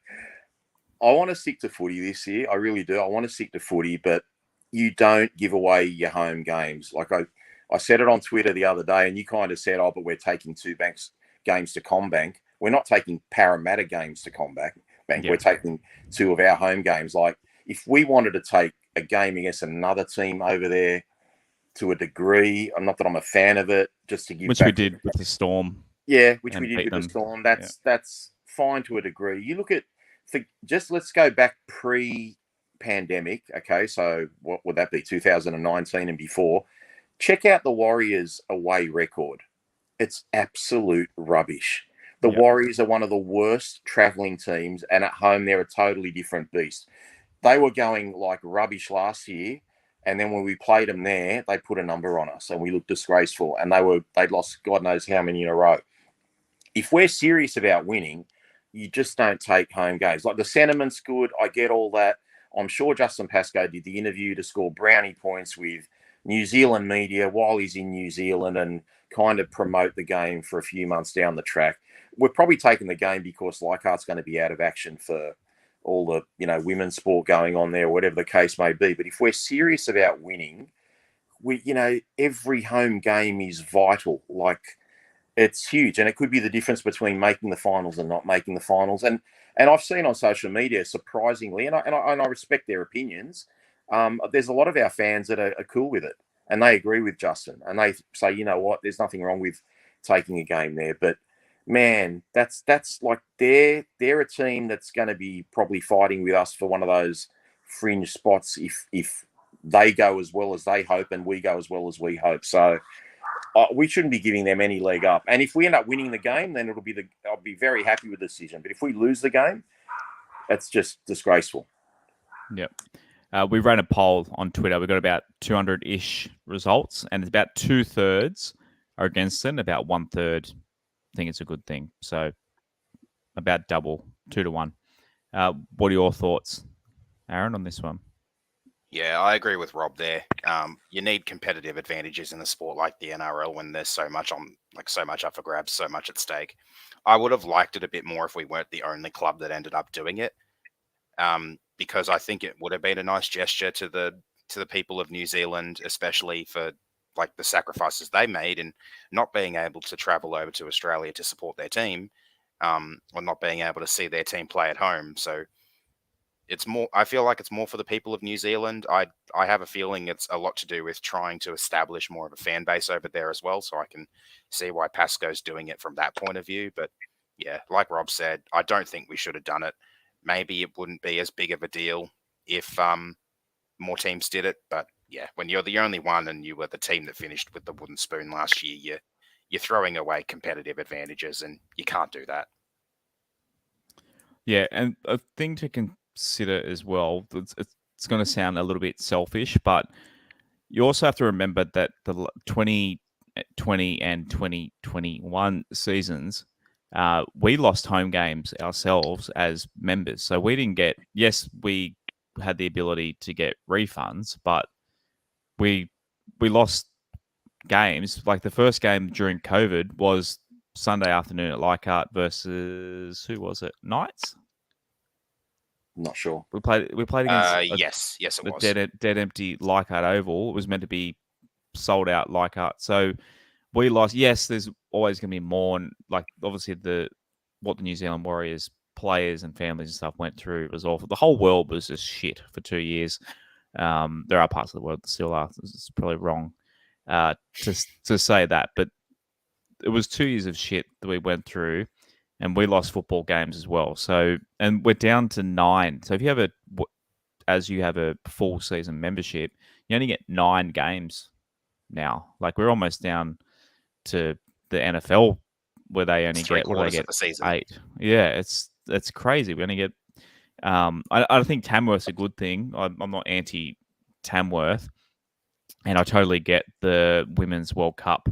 want to stick to footy this year. I really do. I want to stick to footy, but you don't give away your home games. Like I said it on Twitter the other day, and you kind of said, "Oh, but we're taking two games to CommBank. We're not taking Parramatta games to CommBank. Yeah. We're taking two of our home games. Like if we wanted to take a game against another team over there to a degree, not that I'm a fan of it, just to give which back we did with the Storm. Yeah, which and we did beat with them. the Storm. That's fine to a degree. You look at let's go back pre-pandemic. Okay, so what would that be? 2019 and before. Check out the Warriors away record. It's absolute rubbish. The Warriors are one of the worst travelling teams, and at home they're a totally different beast. They were going like rubbish last year, and then when we played them there, they put a number on us, and we looked disgraceful. And they'd lost God knows how many in a row. If we're serious about winning, you just don't take home games. Like the sentiment's good, I get all that. I'm sure Justin Pascoe did the interview to score brownie points with New Zealand media while he's in New Zealand and kind of promote the game for a few months down the track. We're probably taking the game because Leichhardt's going to be out of action for all the women's sport going on there, whatever the case may be. But if we're serious about winning, every home game is vital. Like it's huge, and it could be the difference between making the finals and not making the finals. And I've seen on social media, surprisingly, and I respect their opinions. There's a lot of our fans that are cool with it, and they agree with Justin, and they say, you know what, there's nothing wrong with taking a game there, but. Man, that's like they're a team that's going to be probably fighting with us for one of those fringe spots if they go as well as they hope and we go as well as we hope. So we shouldn't be giving them any leg up. And if we end up winning the game, then I'll be very happy with the decision. But if we lose the game, that's just disgraceful. Yep. We ran a poll on Twitter. We got about 200-ish results, and it's about 2/3 are against it, and about 1/3 think it's a good thing. So about double, 2-1. What are your thoughts, Aaron, on this one? Yeah, I agree with Rob there. You need competitive advantages in a sport like the NRL when there's so much up for grabs, so much at stake. I would have liked it a bit more if we weren't the only club that ended up doing it, because I think it would have been a nice gesture to the people of New Zealand, especially for like the sacrifices they made and not being able to travel over to Australia to support their team, or not being able to see their team play at home. So I feel like it's more for the people of New Zealand. I have a feeling it's a lot to do with trying to establish more of a fan base over there as well. So I can see why Pascoe's doing it from that point of view. But yeah, like Rob said, I don't think we should have done it. Maybe it wouldn't be as big of a deal if more teams did it, but yeah, when you're the only one and you were the team that finished with the wooden spoon last year, you're throwing away competitive advantages, and you can't do that. Yeah, and a thing to consider as well, it's going to sound a little bit selfish, but you also have to remember that the 2020 and 2021 seasons, we lost home games ourselves as members. So we didn't get, yes, we had the ability to get refunds, but we lost games. Like the first game during COVID was Sunday afternoon at Leichhardt versus who was it? Knights? I'm not sure. We played against yes, it was dead empty Leichhardt Oval. It was meant to be sold out Leichhardt. So we lost. Yes, there's always going to be more, and like obviously what the New Zealand Warriors players and families and stuff went through was awful. The whole world was just shit for 2 years. There are parts of the world that still are. It's probably wrong to say that, but it was 2 years of shit that we went through, and we lost football games as well. So, and we're down to 9. So if you have a full season membership, you only get 9 games now. Like we're almost down to the NFL where they only It's three get, what do they quarters of get? the season. 8. Yeah, it's crazy. We only get. I think Tamworth's a good thing. I'm not anti Tamworth, and I totally get the Women's World Cup.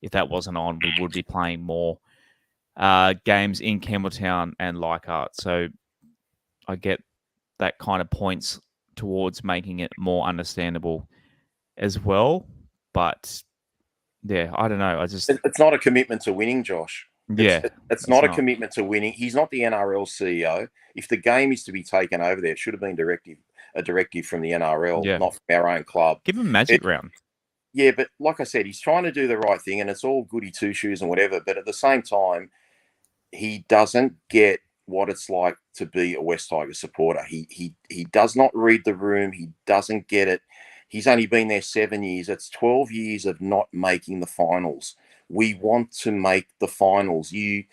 If that wasn't on, we would be playing more games in Campbelltown and Leichhardt. So I get that kind of points towards making it more understandable as well. But yeah, I don't know. I just It's not a commitment to winning, Josh. yeah, It's not a commitment to winning. He's not the NRL CEO. If the game is to be taken over there, it should have been a directive from the NRL, Yeah. not from our own club. give him a magic round. Yeah, but like I said, he's trying to do the right thing, and it's all goody two shoes and whatever. But at the same time, he doesn't get what it's like to be a West Tigers supporter. He does not read the room. He doesn't get it. He's only been there 7 years. It's 12 years of not making the finals. We want to make the finals. You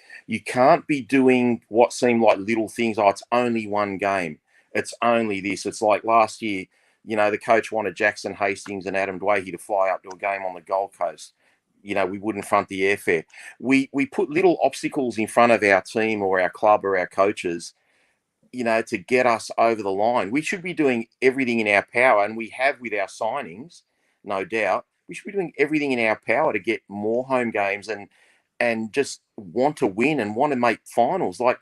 can't be doing what seem like little things. Oh, it's only one game. It's only this. It's like last year, the coach wanted Jackson Hastings and Adam Dwayhe to fly up to a game on the Gold Coast. We wouldn't front the airfare. We put little obstacles in front of our team or our club or our coaches, to get us over the line. We should be doing everything in our power, and we have with our signings, no doubt. We should be doing everything in our power to get more home games and just want to win and want to make finals. Like,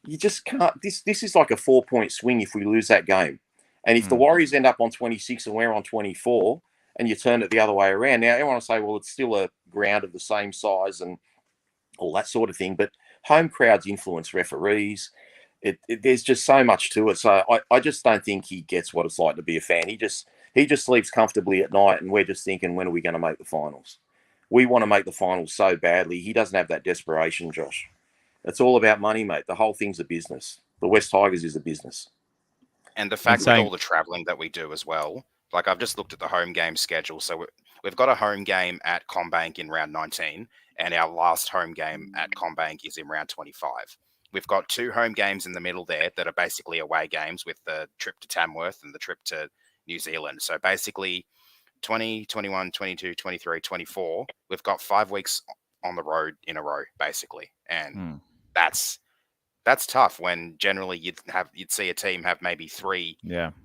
you just can't. This is like a 4-point swing if we lose that game. And if the Warriors end up on 26 and we're on 24, and you turn it the other way around, now everyone will say, well, it's still a ground of the same size and all that sort of thing. But home crowds influence referees. There's just so much to it. So I just don't think he gets what it's like to be a fan. He just sleeps comfortably at night, and we're just thinking, when are we going to make the finals? We want to make the finals so badly. He doesn't have that desperation, Josh. It's all about money, mate. The whole thing's a business. The West Tigers is a business. And the fact that all the travelling that we do as well, like I've just looked at the home game schedule. So we've got a home game at CommBank in round 19, and our last home game at CommBank is in round 25. We've got 2 home games in the middle there that are basically away games, with the trip to Tamworth and the trip to New Zealand. So basically 20, 21, 22, 23, 24, we've got 5 weeks on the road in a row, basically. And that's tough when generally you'd see a team have maybe 3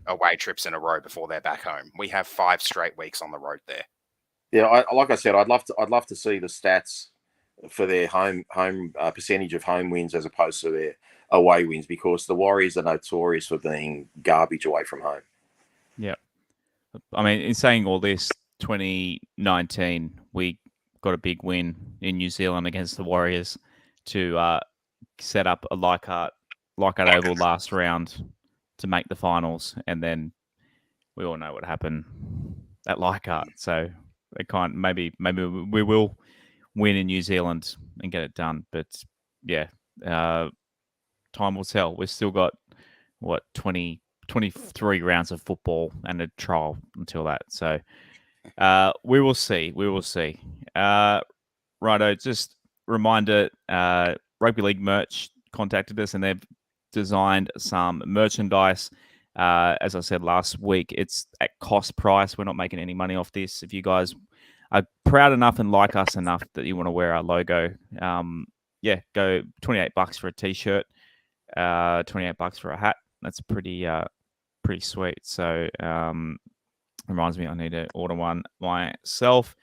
away trips in a row before they're back home. We have 5 straight weeks on the road there. Yeah, like I said, I'd love to see the stats for their home percentage of home wins as opposed to their away wins, because the Warriors are notorious for being garbage away from home. Yeah. I mean, in saying all this, 2019, we got a big win in New Zealand against the Warriors to set up a Leichhardt Oval last round to make the finals, and then we all know what happened at Leichhardt. So they can't. Maybe we will win in New Zealand and get it done. But yeah, time will tell. We've still got 23 rounds of football and a trial until that. So we will see. We will see. Righto, just reminder, Rugby League Merch contacted us and they've designed some merchandise. As I said last week, it's at cost price. We're not making any money off this. If you guys are proud enough and like us enough that you want to wear our logo, go $28 for a t-shirt, $28 for a hat. That's pretty sweet. So reminds me I need to order one myself.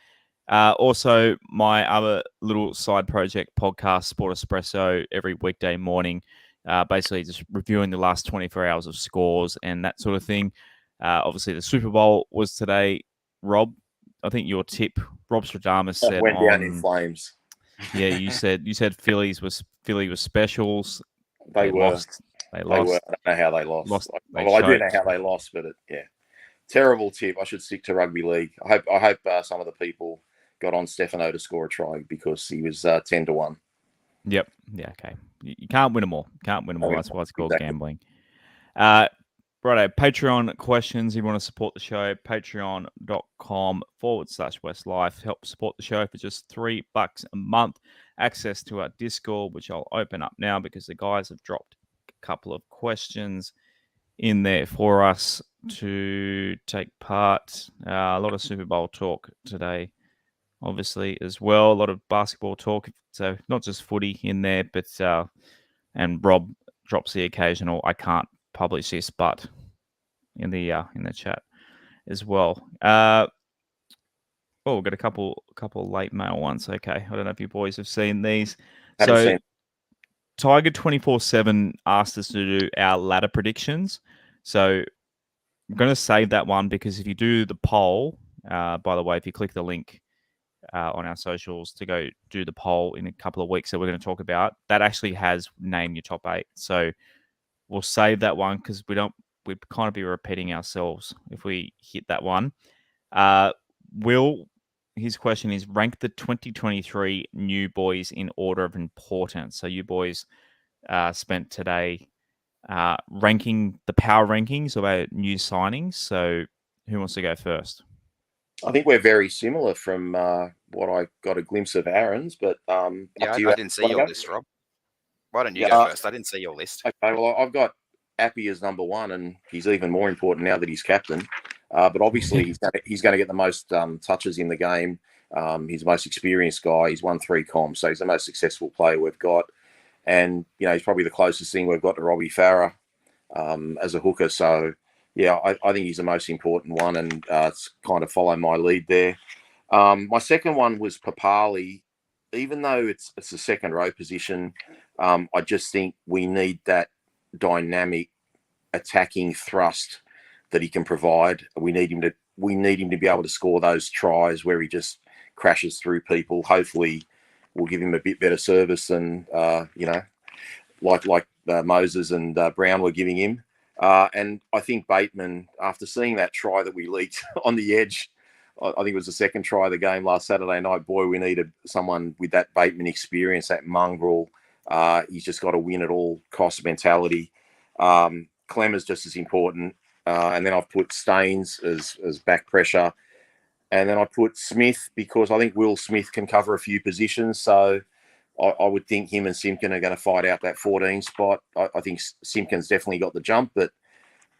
Also, my other little side project podcast, Sport Espresso, every weekday morning, basically just reviewing the last 24 hours of scores and that sort of thing. Obviously, the Super Bowl was today. Rob, I think your tip, Rob Stradamus said went down in flames. Yeah, you said Philly was specials. They were. Lost. They were. I don't know how they lost. I do know how they lost, but terrible tip. I should stick to rugby league. I hope some of the people got on Stefano to score a try because he was 10-1. Yep. Yeah. Okay. You can't win them all. That's why it's called gambling. Righto. Patreon questions. If you want to support the show, patreon.com/WestLife. Help support the show for just $3 a month. Access to our Discord, which I'll open up now because the guys have dropped a couple of questions in there for us to take part. A lot of Super Bowl talk today obviously, as well. A lot of basketball talk, so not just footy in there, but and Rob drops the occasional "I can't publish this," but in the chat as well. We've got a couple late mail ones. Okay, I don't know if you boys have seen these. Haven't So seen. Tiger 24/7 asked us to do our ladder predictions. So I'm going to save that one because if you do the poll, by the way, if you click the link on our socials to go do the poll in a couple of weeks that we're going to talk about, that actually has named your top 8. So we'll save that one because we'd kind of be repeating ourselves if we hit that one. His question is rank the 2023 new boys in order of importance. So you boys spent today ranking the power rankings of our new signings. So who wants to go first? I think we're very similar from what I got a glimpse of Aaron's, but Yeah, I didn't see your list, Rob. Why don't you go first? I didn't see your list. Okay, well, I've got Appy as number 1, and he's even more important now that he's captain. But obviously, he's going to get the most touches in the game. He's the most experienced guy. He's won 3 comps, so he's the most successful player we've got. And, he's probably the closest thing we've got to Robbie Farah as a hooker. So, yeah, I think he's the most important one, and it's kind of follow my lead there. My second one was Papali. Even though it's a second row position, I just think we need that dynamic attacking thrust that he can provide. We need him to be able to score those tries where he just crashes through people. Hopefully, we'll give him a bit better service than like Moses and Brown were giving him. And I think Bateman, after seeing that try that we leaked on the edge, I think it was the second try of the game last Saturday night. Boy, we needed someone with that Bateman experience, that mongrel. He's just got to win at all cost mentality. Clemmer's just as important. And then I've put Staines as back pressure. And then I put Smith because I think Will Smith can cover a few positions. So I would think him and Simpkin are going to fight out that 14 spot. I think Simpkin's definitely got the jump, but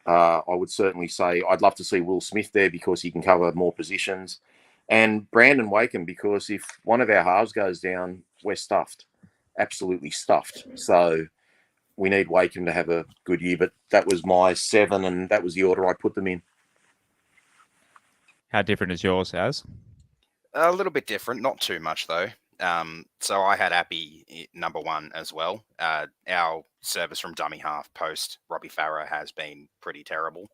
I would certainly say I'd love to see Will Smith there because he can cover more positions. And Brandon Wakeham, because if one of our halves goes down, we're stuffed. Absolutely stuffed. So we need Wakeham to have a good year. But that was my 7, and that was the order I put them in. How different is yours, Az? A little bit different, not too much though. So I had Appy number 1 as well. Our service from dummy half post Robbie Farah has been pretty terrible.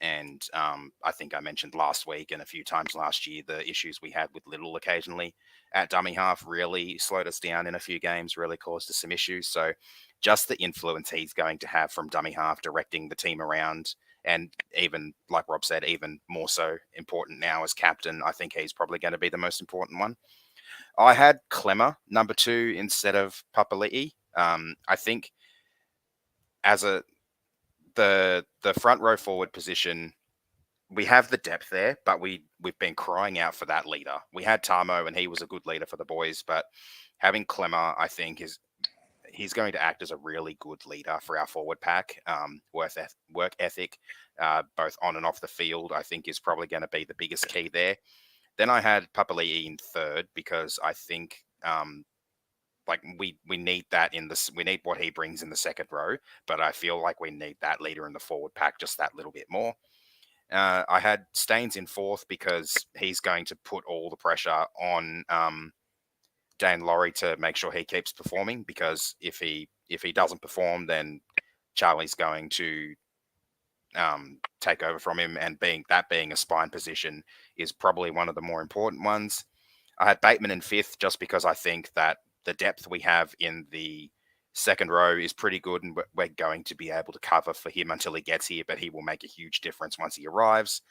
And I think I mentioned last week and a few times last year, the issues we had with Little occasionally at dummy half really slowed us down in a few games, really caused us some issues. So just the influence he's going to have from dummy half, directing the team around, and even, like Rob said, even more so important now as captain, I think he's probably going to be the most important one. I had Clemmer number 2 instead of Papali'i. I think as the front row forward position, we have the depth there, but we've been crying out for that leader. We had Tamo, and he was a good leader for the boys, but having Clemmer, I think, he's going to act as a really good leader for our forward pack. Work ethic, both on and off the field, I think is probably going to be the biggest key there. Then I had Papali'i in 3rd because I think we need that we need what he brings in the second row, but I feel like we need that leader in the forward pack just that little bit more. I had Staines in 4th because he's going to put all the pressure on Dane Laurie to make sure he keeps performing, because if he doesn't perform, then Charlie's going to take over from him, and being a spine position is probably one of the more important ones. I had Bateman in 5th just because I think that the depth we have in the second row is pretty good, and we're going to be able to cover for him until he gets here, but he will make a huge difference once he arrives.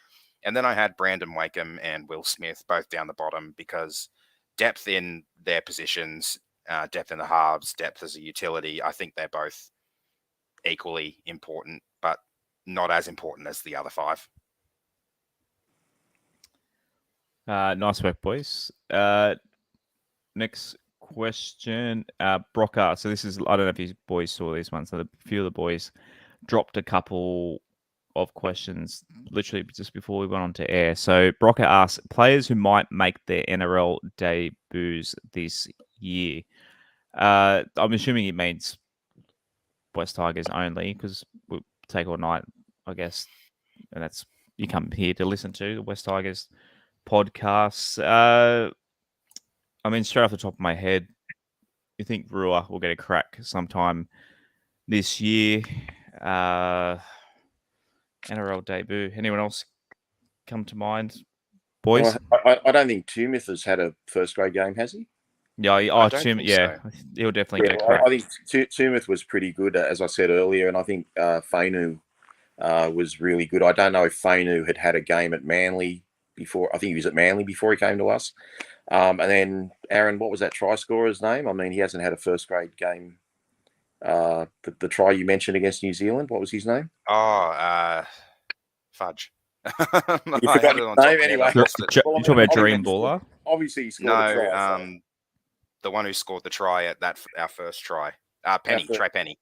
And then I had Brandon Wakeham and Will Smith both down the bottom because depth in their positions, depth in the halves, depth as a utility, I think they're both equally important, but not as important as the other 5. Nice work, boys. Next question, Brocker. So this is, I don't know if you boys saw this one. So a few of the boys dropped a couple of questions literally just before we went on to air. So Brocker asks, players who might make their NRL debuts this year. I'm assuming it means West Tigers only, because we'll take all night, I guess, and that's you come here to listen to the West Tigers podcasts. I mean, straight off the top of my head, you think Rua will get a crack sometime this year? NRL debut. Anyone else come to mind, boys? Well, I don't think Tumith has had a first grade game, has he? Yeah, don't think yeah, so. he'll definitely get a Yeah, crack. I think Tumith was pretty good, as I said earlier, and I think Fainu was really good. I don't know if Fainu had a game at Manly before. I think he was at Manly before he came to us. And then Aaron, what was that try scorer's name? I mean, he hasn't had a first grade game. The try you mentioned against New Zealand, what was his name? Oh, Fudge. You forgot his name anyway. You're talking about Dream Baller? Obviously, he scored a try. No, the one who scored the try at our first try. Penny, Trey Penny.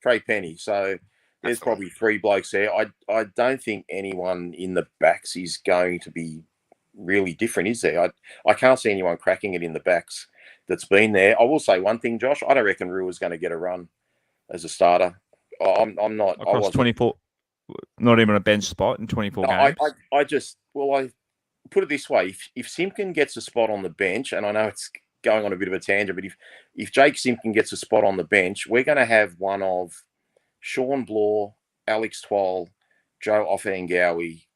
Trey Penny. So there's probably three blokes there. I don't think anyone in the backs is going to be really different, is there? I can't see anyone cracking it in the backs that's been there. I will say one thing, Josh. I don't reckon Rua's going to get a run as a starter. I'm not. Across 24, not even a bench spot in 24 games. I put it this way: if Simpkin gets a spot on the bench, and I know it's going on a bit of a tangent, but if Jake Simpkin gets a spot on the bench, we're going to have one of Sean Bloor, Alex Twal, Joe Offengawi,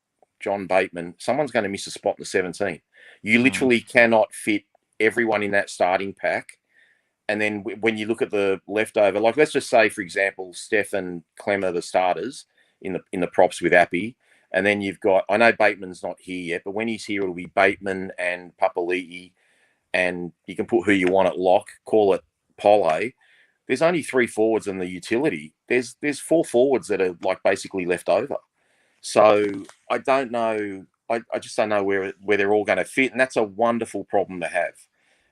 John Bateman. Someone's going to miss a spot in the 17. You literally cannot fit everyone in that starting pack. And then when you look at the leftover, like let's just say, for example, Steph and Clem are the starters in the props with Appy. And then you've got, I know Bateman's not here yet, but when he's here, it'll be Bateman and Papali'i, and you can put who you want at lock, call it Pole. There's only 3 forwards in the utility. There's 4 forwards that are like basically left over. So I don't know. I just don't know where they're all going to fit, and that's a wonderful problem to have.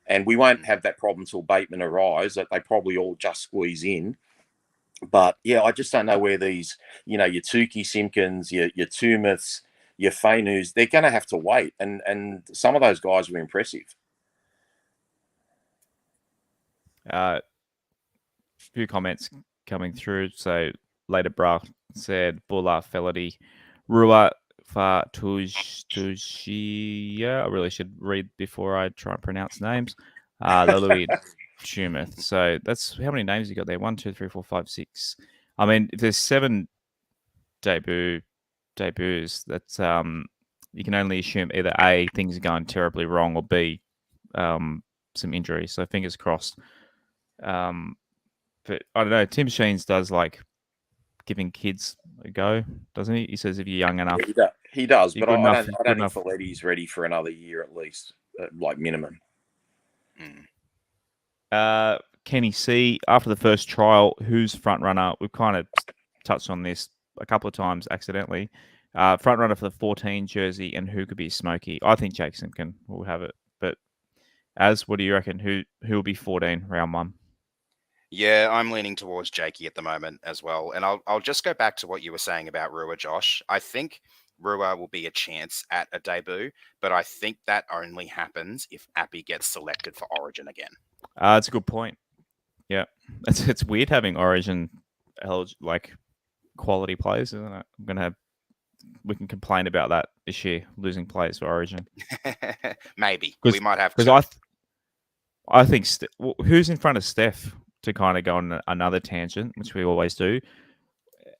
And we won't have that problem until Bateman arrives, that they probably all just squeeze in. But yeah, I just don't know where these, your Tukey Simpkins, your Tumiths, your Fainus, they're going to have to wait. And some of those guys were impressive. Few comments coming through. So later, Bra said Bulla Felity, Rua Fatushia. I really should read before I try and pronounce names. Lalui Tumith. So that's how many names you got there? 1, 2, 3, 4, 5, 6. I mean, if there's 7 debuts, that's you can only assume either A, things are going terribly wrong, or B, some injuries. So fingers crossed. But I don't know. Tim Sheens does like giving kids a go, doesn't he? He says if you're young enough, he does. But I don't think Folletti's ready for another year at least, like minimum. Kenny C, after the first trial, who's front runner? We've kind of touched on this a couple of times accidentally. Front runner for the 14 jersey, and who could be Smokey? I think Jake Simpkin will have it. But what do you reckon? Who will be 14 round 1? Yeah, I'm leaning towards Jakey at the moment as well. And I'll just go back to what you were saying about Rua, Josh. I think Rua will be a chance at a debut, but I think that only happens if Appy gets selected for Origin again. That's a good point. Yeah, it's weird having Origin like quality players, isn't it? We can complain about that this year, losing players for Origin. Maybe we might have to. Because I think who's in front of Steph, to kind of go on another tangent, which we always do.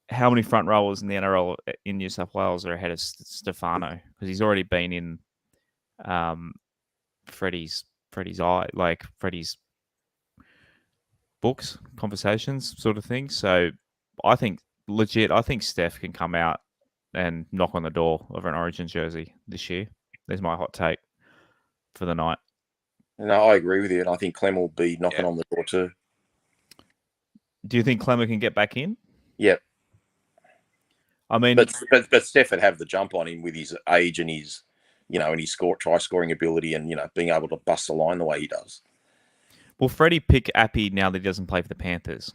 How many front rowers in the NRL in New South Wales are ahead of Stefano? Because he's already been in Freddie's eye, like Freddie's books, conversations, sort of thing. So I think Steph can come out and knock on the door of an Origin jersey this year. There's my hot take for the night. No, I agree with you, and I think Clem will be knocking on the door too. Do you think Clemmer can get back in? Yep. I mean, but Steph would have the jump on him with his age and his, and his try scoring ability, and being able to bust the line the way he does. Will Freddie pick Appy now that he doesn't play for the Panthers?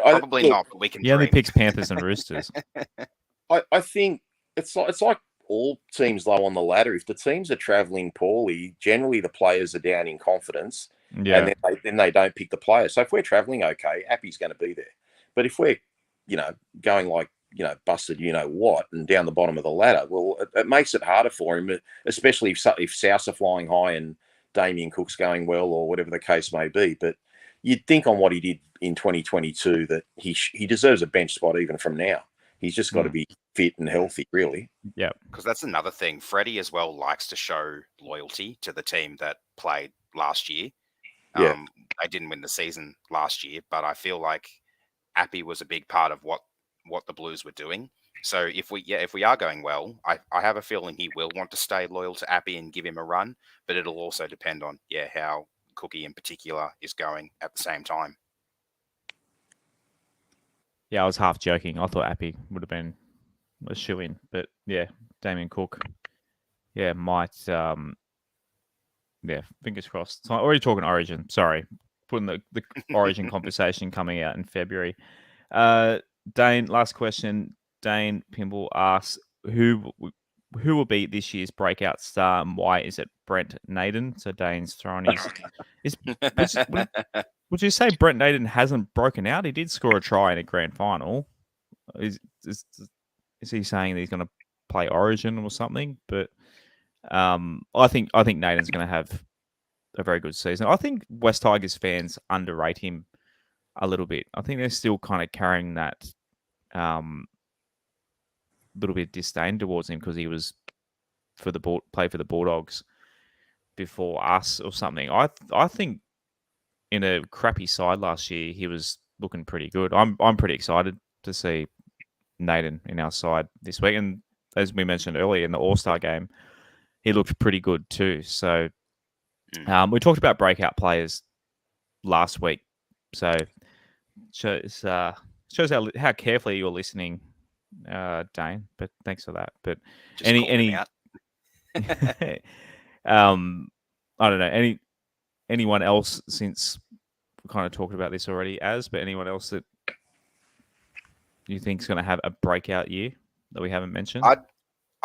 Probably not, but we can He only dream. picks Panthers and Roosters. I think it's like all teams low on the ladder. If the teams are travelling poorly, generally the players are down in confidence, Yeah. and then they don't pick the players. So if we're travelling okay, Appy's going to be there. But if we're, going like, busted, what, and down the bottom of the ladder, well, it makes it harder for him, especially if Souths are flying high and Damien Cook's going well or whatever the case may be. But you'd think on what he did in 2022 that he deserves a bench spot even from now. He's just got to be fit and healthy, really. Yeah. Because that's another thing. Freddie as well likes to show loyalty to the team that played last year. Yeah. They didn't win the season last year, but I feel like Appy was a big part of what the Blues were doing. So if we are going well, I have a feeling he will want to stay loyal to Appy and give him a run, but it'll also depend on how Cookie in particular is going at the same time. Yeah, I was half joking. I thought Appy would have been a shoo-in, but yeah, Damien Cook, might. Fingers crossed. So already talking Origin. Sorry, putting the Origin conversation coming out in February. Dane, last question. Dane Pimble asks, who will be this year's breakout star and why is it Brent Naden? So Dane's throwing his. Would you say Brent Naden hasn't broken out? He did score a try in a grand final. Is he saying that he's going to play Origin or something? But I think Naden's going to have a very good season. I think West Tigers fans underrate him a little bit. I think they're still kind of carrying that little bit of disdain towards him because he was played for the Bulldogs before us or something. I think in a crappy side last year, he was looking pretty good. I'm pretty excited to see Naden in our side this week. And as we mentioned earlier in the All-Star game, he looked pretty good too. So we talked about breakout players last week. So shows how carefully you're listening, Dane. But thanks for that. But Just any out. I don't know, anyone else, since we kind of talked about this already, but anyone else that you think is going to have a breakout year that we haven't mentioned?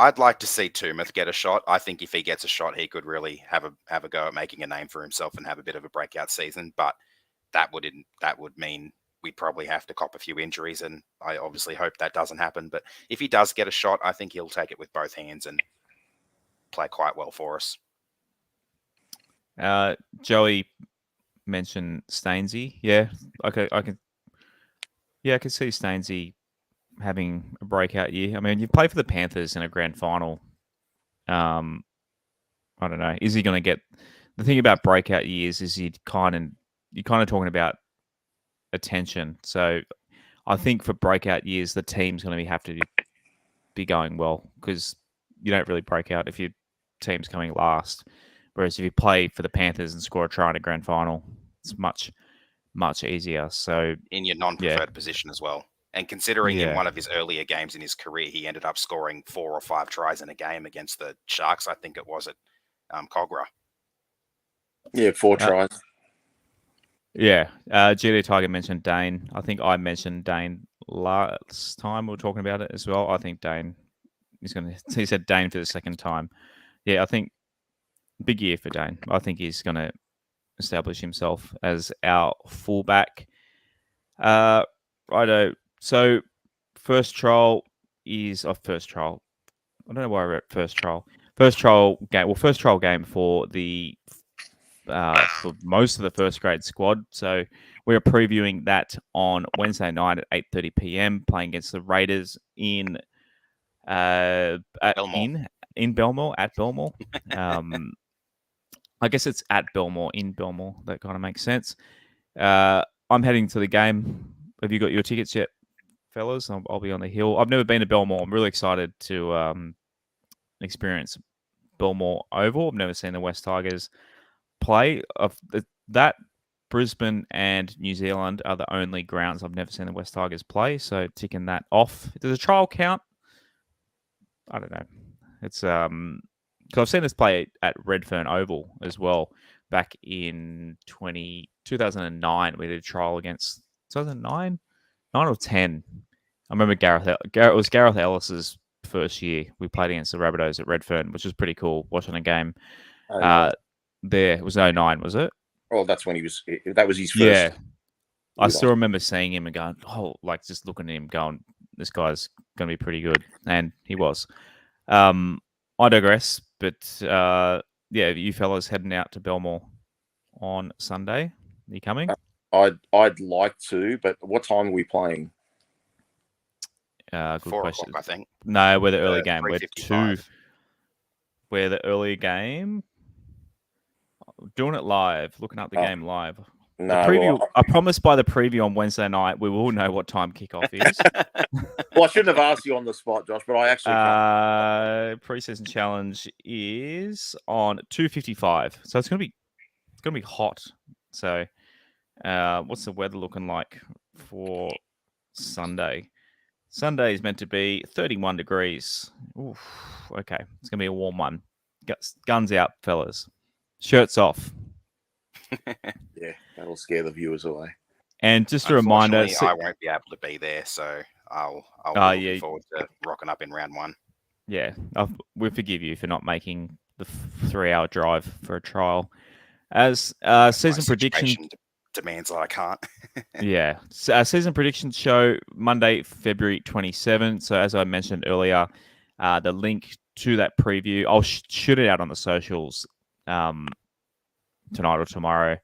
I'd like to see Toomuth get a shot. I think if he gets a shot, he could really have a go at making a name for himself and have a bit of a breakout season. But that would mean we'd probably have to cop a few injuries, and I obviously hope that doesn't happen. But if he does get a shot, I think he'll take it with both hands and play quite well for us. Joey mentioned Stainsy. Yeah, I can see Stainsy having a breakout year. I mean, you play for the Panthers in a grand final. I don't know. Is he going to get the thing about breakout years? Is you're kind of talking about attention. So I think for breakout years, the team's going to have to be going well because you don't really break out if your team's coming last. Whereas if you play for the Panthers and score a try in a grand final, it's much, much easier. So in your non-preferred position as well. And considering in one of his earlier games in his career, he ended up scoring 4 or 5 tries in a game against the Sharks, I think it was at Cogra. Yeah, 4 tries. Yeah. GD Tiger mentioned Dane. I think I mentioned Dane last time we were talking about it as well. I think Dane he said Dane for the second time. Yeah, I think big year for Dane. I think he's going to establish himself as our fullback. Righto. So first trial. I don't know why I wrote first trial. First trial game. Well, first trial game for for most of the first grade squad. So we're previewing that on Wednesday night at 8:30 p.m. playing against the Raiders in Belmore, at Belmore. I guess it's at Belmore, in Belmore. That kind of makes sense. I'm heading to the game. Have you got your tickets yet, fellas? I'll be on the hill. I've never been to Belmore. I'm really excited to experience Belmore Oval. I've never seen the West Tigers play. That Brisbane and New Zealand are the only grounds I've never seen the West Tigers play. So ticking that off. Does a trial count? I don't know. It's because I've seen us play at Redfern Oval as well back in 2009. We did a trial against 2009. 9 or 10. I remember it was Gareth Ellis's first year. We played against the Rabbitohs at Redfern, which was pretty cool watching a game. There it was 09, was it? Well, that's when that was his first. Yeah. I still remember seeing him and going, just looking at him going, this guy's going to be pretty good. And he was. I digress, but you fellas heading out to Belmore on Sunday. Are you coming? I'd like to, but what time are we playing? Good 4 question. o'clock, I think. No, we're the early game. We're 3:55. We're the early game. Doing it live, looking up the game live. No, the preview. I promised by the preview on Wednesday night we will know what time kickoff is. Well, I shouldn't have asked you on the spot, Josh, but I actually preseason challenge is on 2:55, so it's gonna be hot. So, what's the weather looking like for Sunday? Sunday is meant to be 31 degrees. Oof, okay, it's gonna be a warm one. Guns out, fellas. Shirts off. Yeah, that'll scare the viewers away. And just a reminder, I won't be able to be there, so I'll be looking forward to rocking up in round 1. Yeah, we forgive you for not making the 3-hour drive for a trial. As season prediction demands that I can't. Yeah, season prediction show Monday, February 27th. So as I mentioned earlier, the link to that preview, I'll shoot it out on the socials tonight or tomorrow,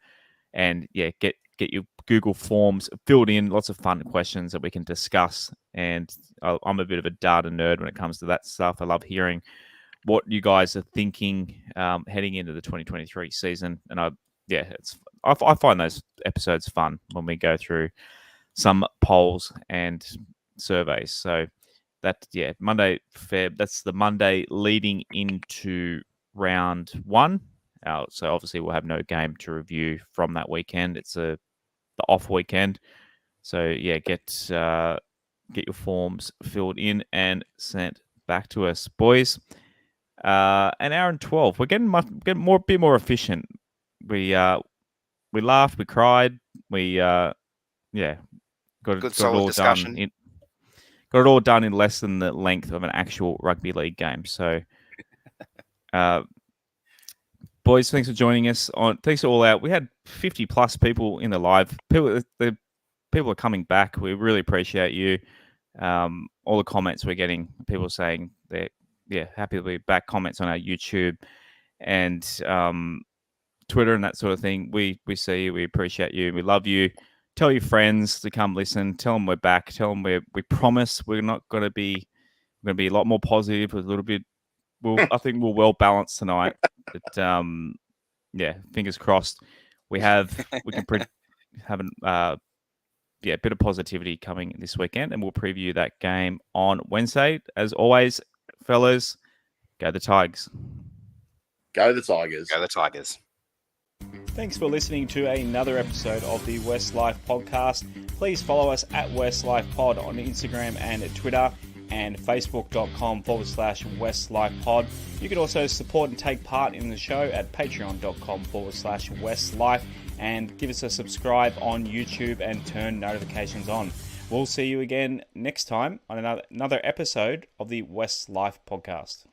and get your Google Forms filled in, lots of fun questions that we can discuss. And I'm a bit of a data nerd when it comes to that stuff. I love hearing what you guys are thinking heading into the 2023 season. And I find those episodes fun when we go through some polls and surveys. So Monday, Feb, that's the Monday leading into round 1. So obviously we'll have no game to review from that weekend. It's the off weekend. So get your forms filled in and sent back to us, boys. An hour and 12. We're getting bit more efficient. We laughed, we cried, we got it all discussion. Got it all done in less than the length of an actual rugby league game. So, boys, thanks for joining us. Thanks to All Out. We had 50 plus people in the live. People are coming back. We really appreciate you. All the comments we're getting, people saying they're happy to be back. Comments on our YouTube and Twitter and that sort of thing. We see you. We appreciate you. We love you. Tell your friends to come listen. Tell them we're back. Tell them we promise we're not going to be. We're going to be a lot more positive. A little bit. I think we're well balanced tonight. But fingers crossed. We can have a bit of positivity coming this weekend, and we'll preview that game on Wednesday. As always, fellas, go the Tigers. Go the Tigers. Go the Tigers. Thanks for listening to another episode of the Westlife Podcast. Please follow us at WestlifePod on Instagram and Twitter and Facebook.com/WestlifePod. You can also support and take part in the show at Patreon.com/Westlife and give us a subscribe on YouTube and turn notifications on. We'll see you again next time on another episode of the Westlife Podcast.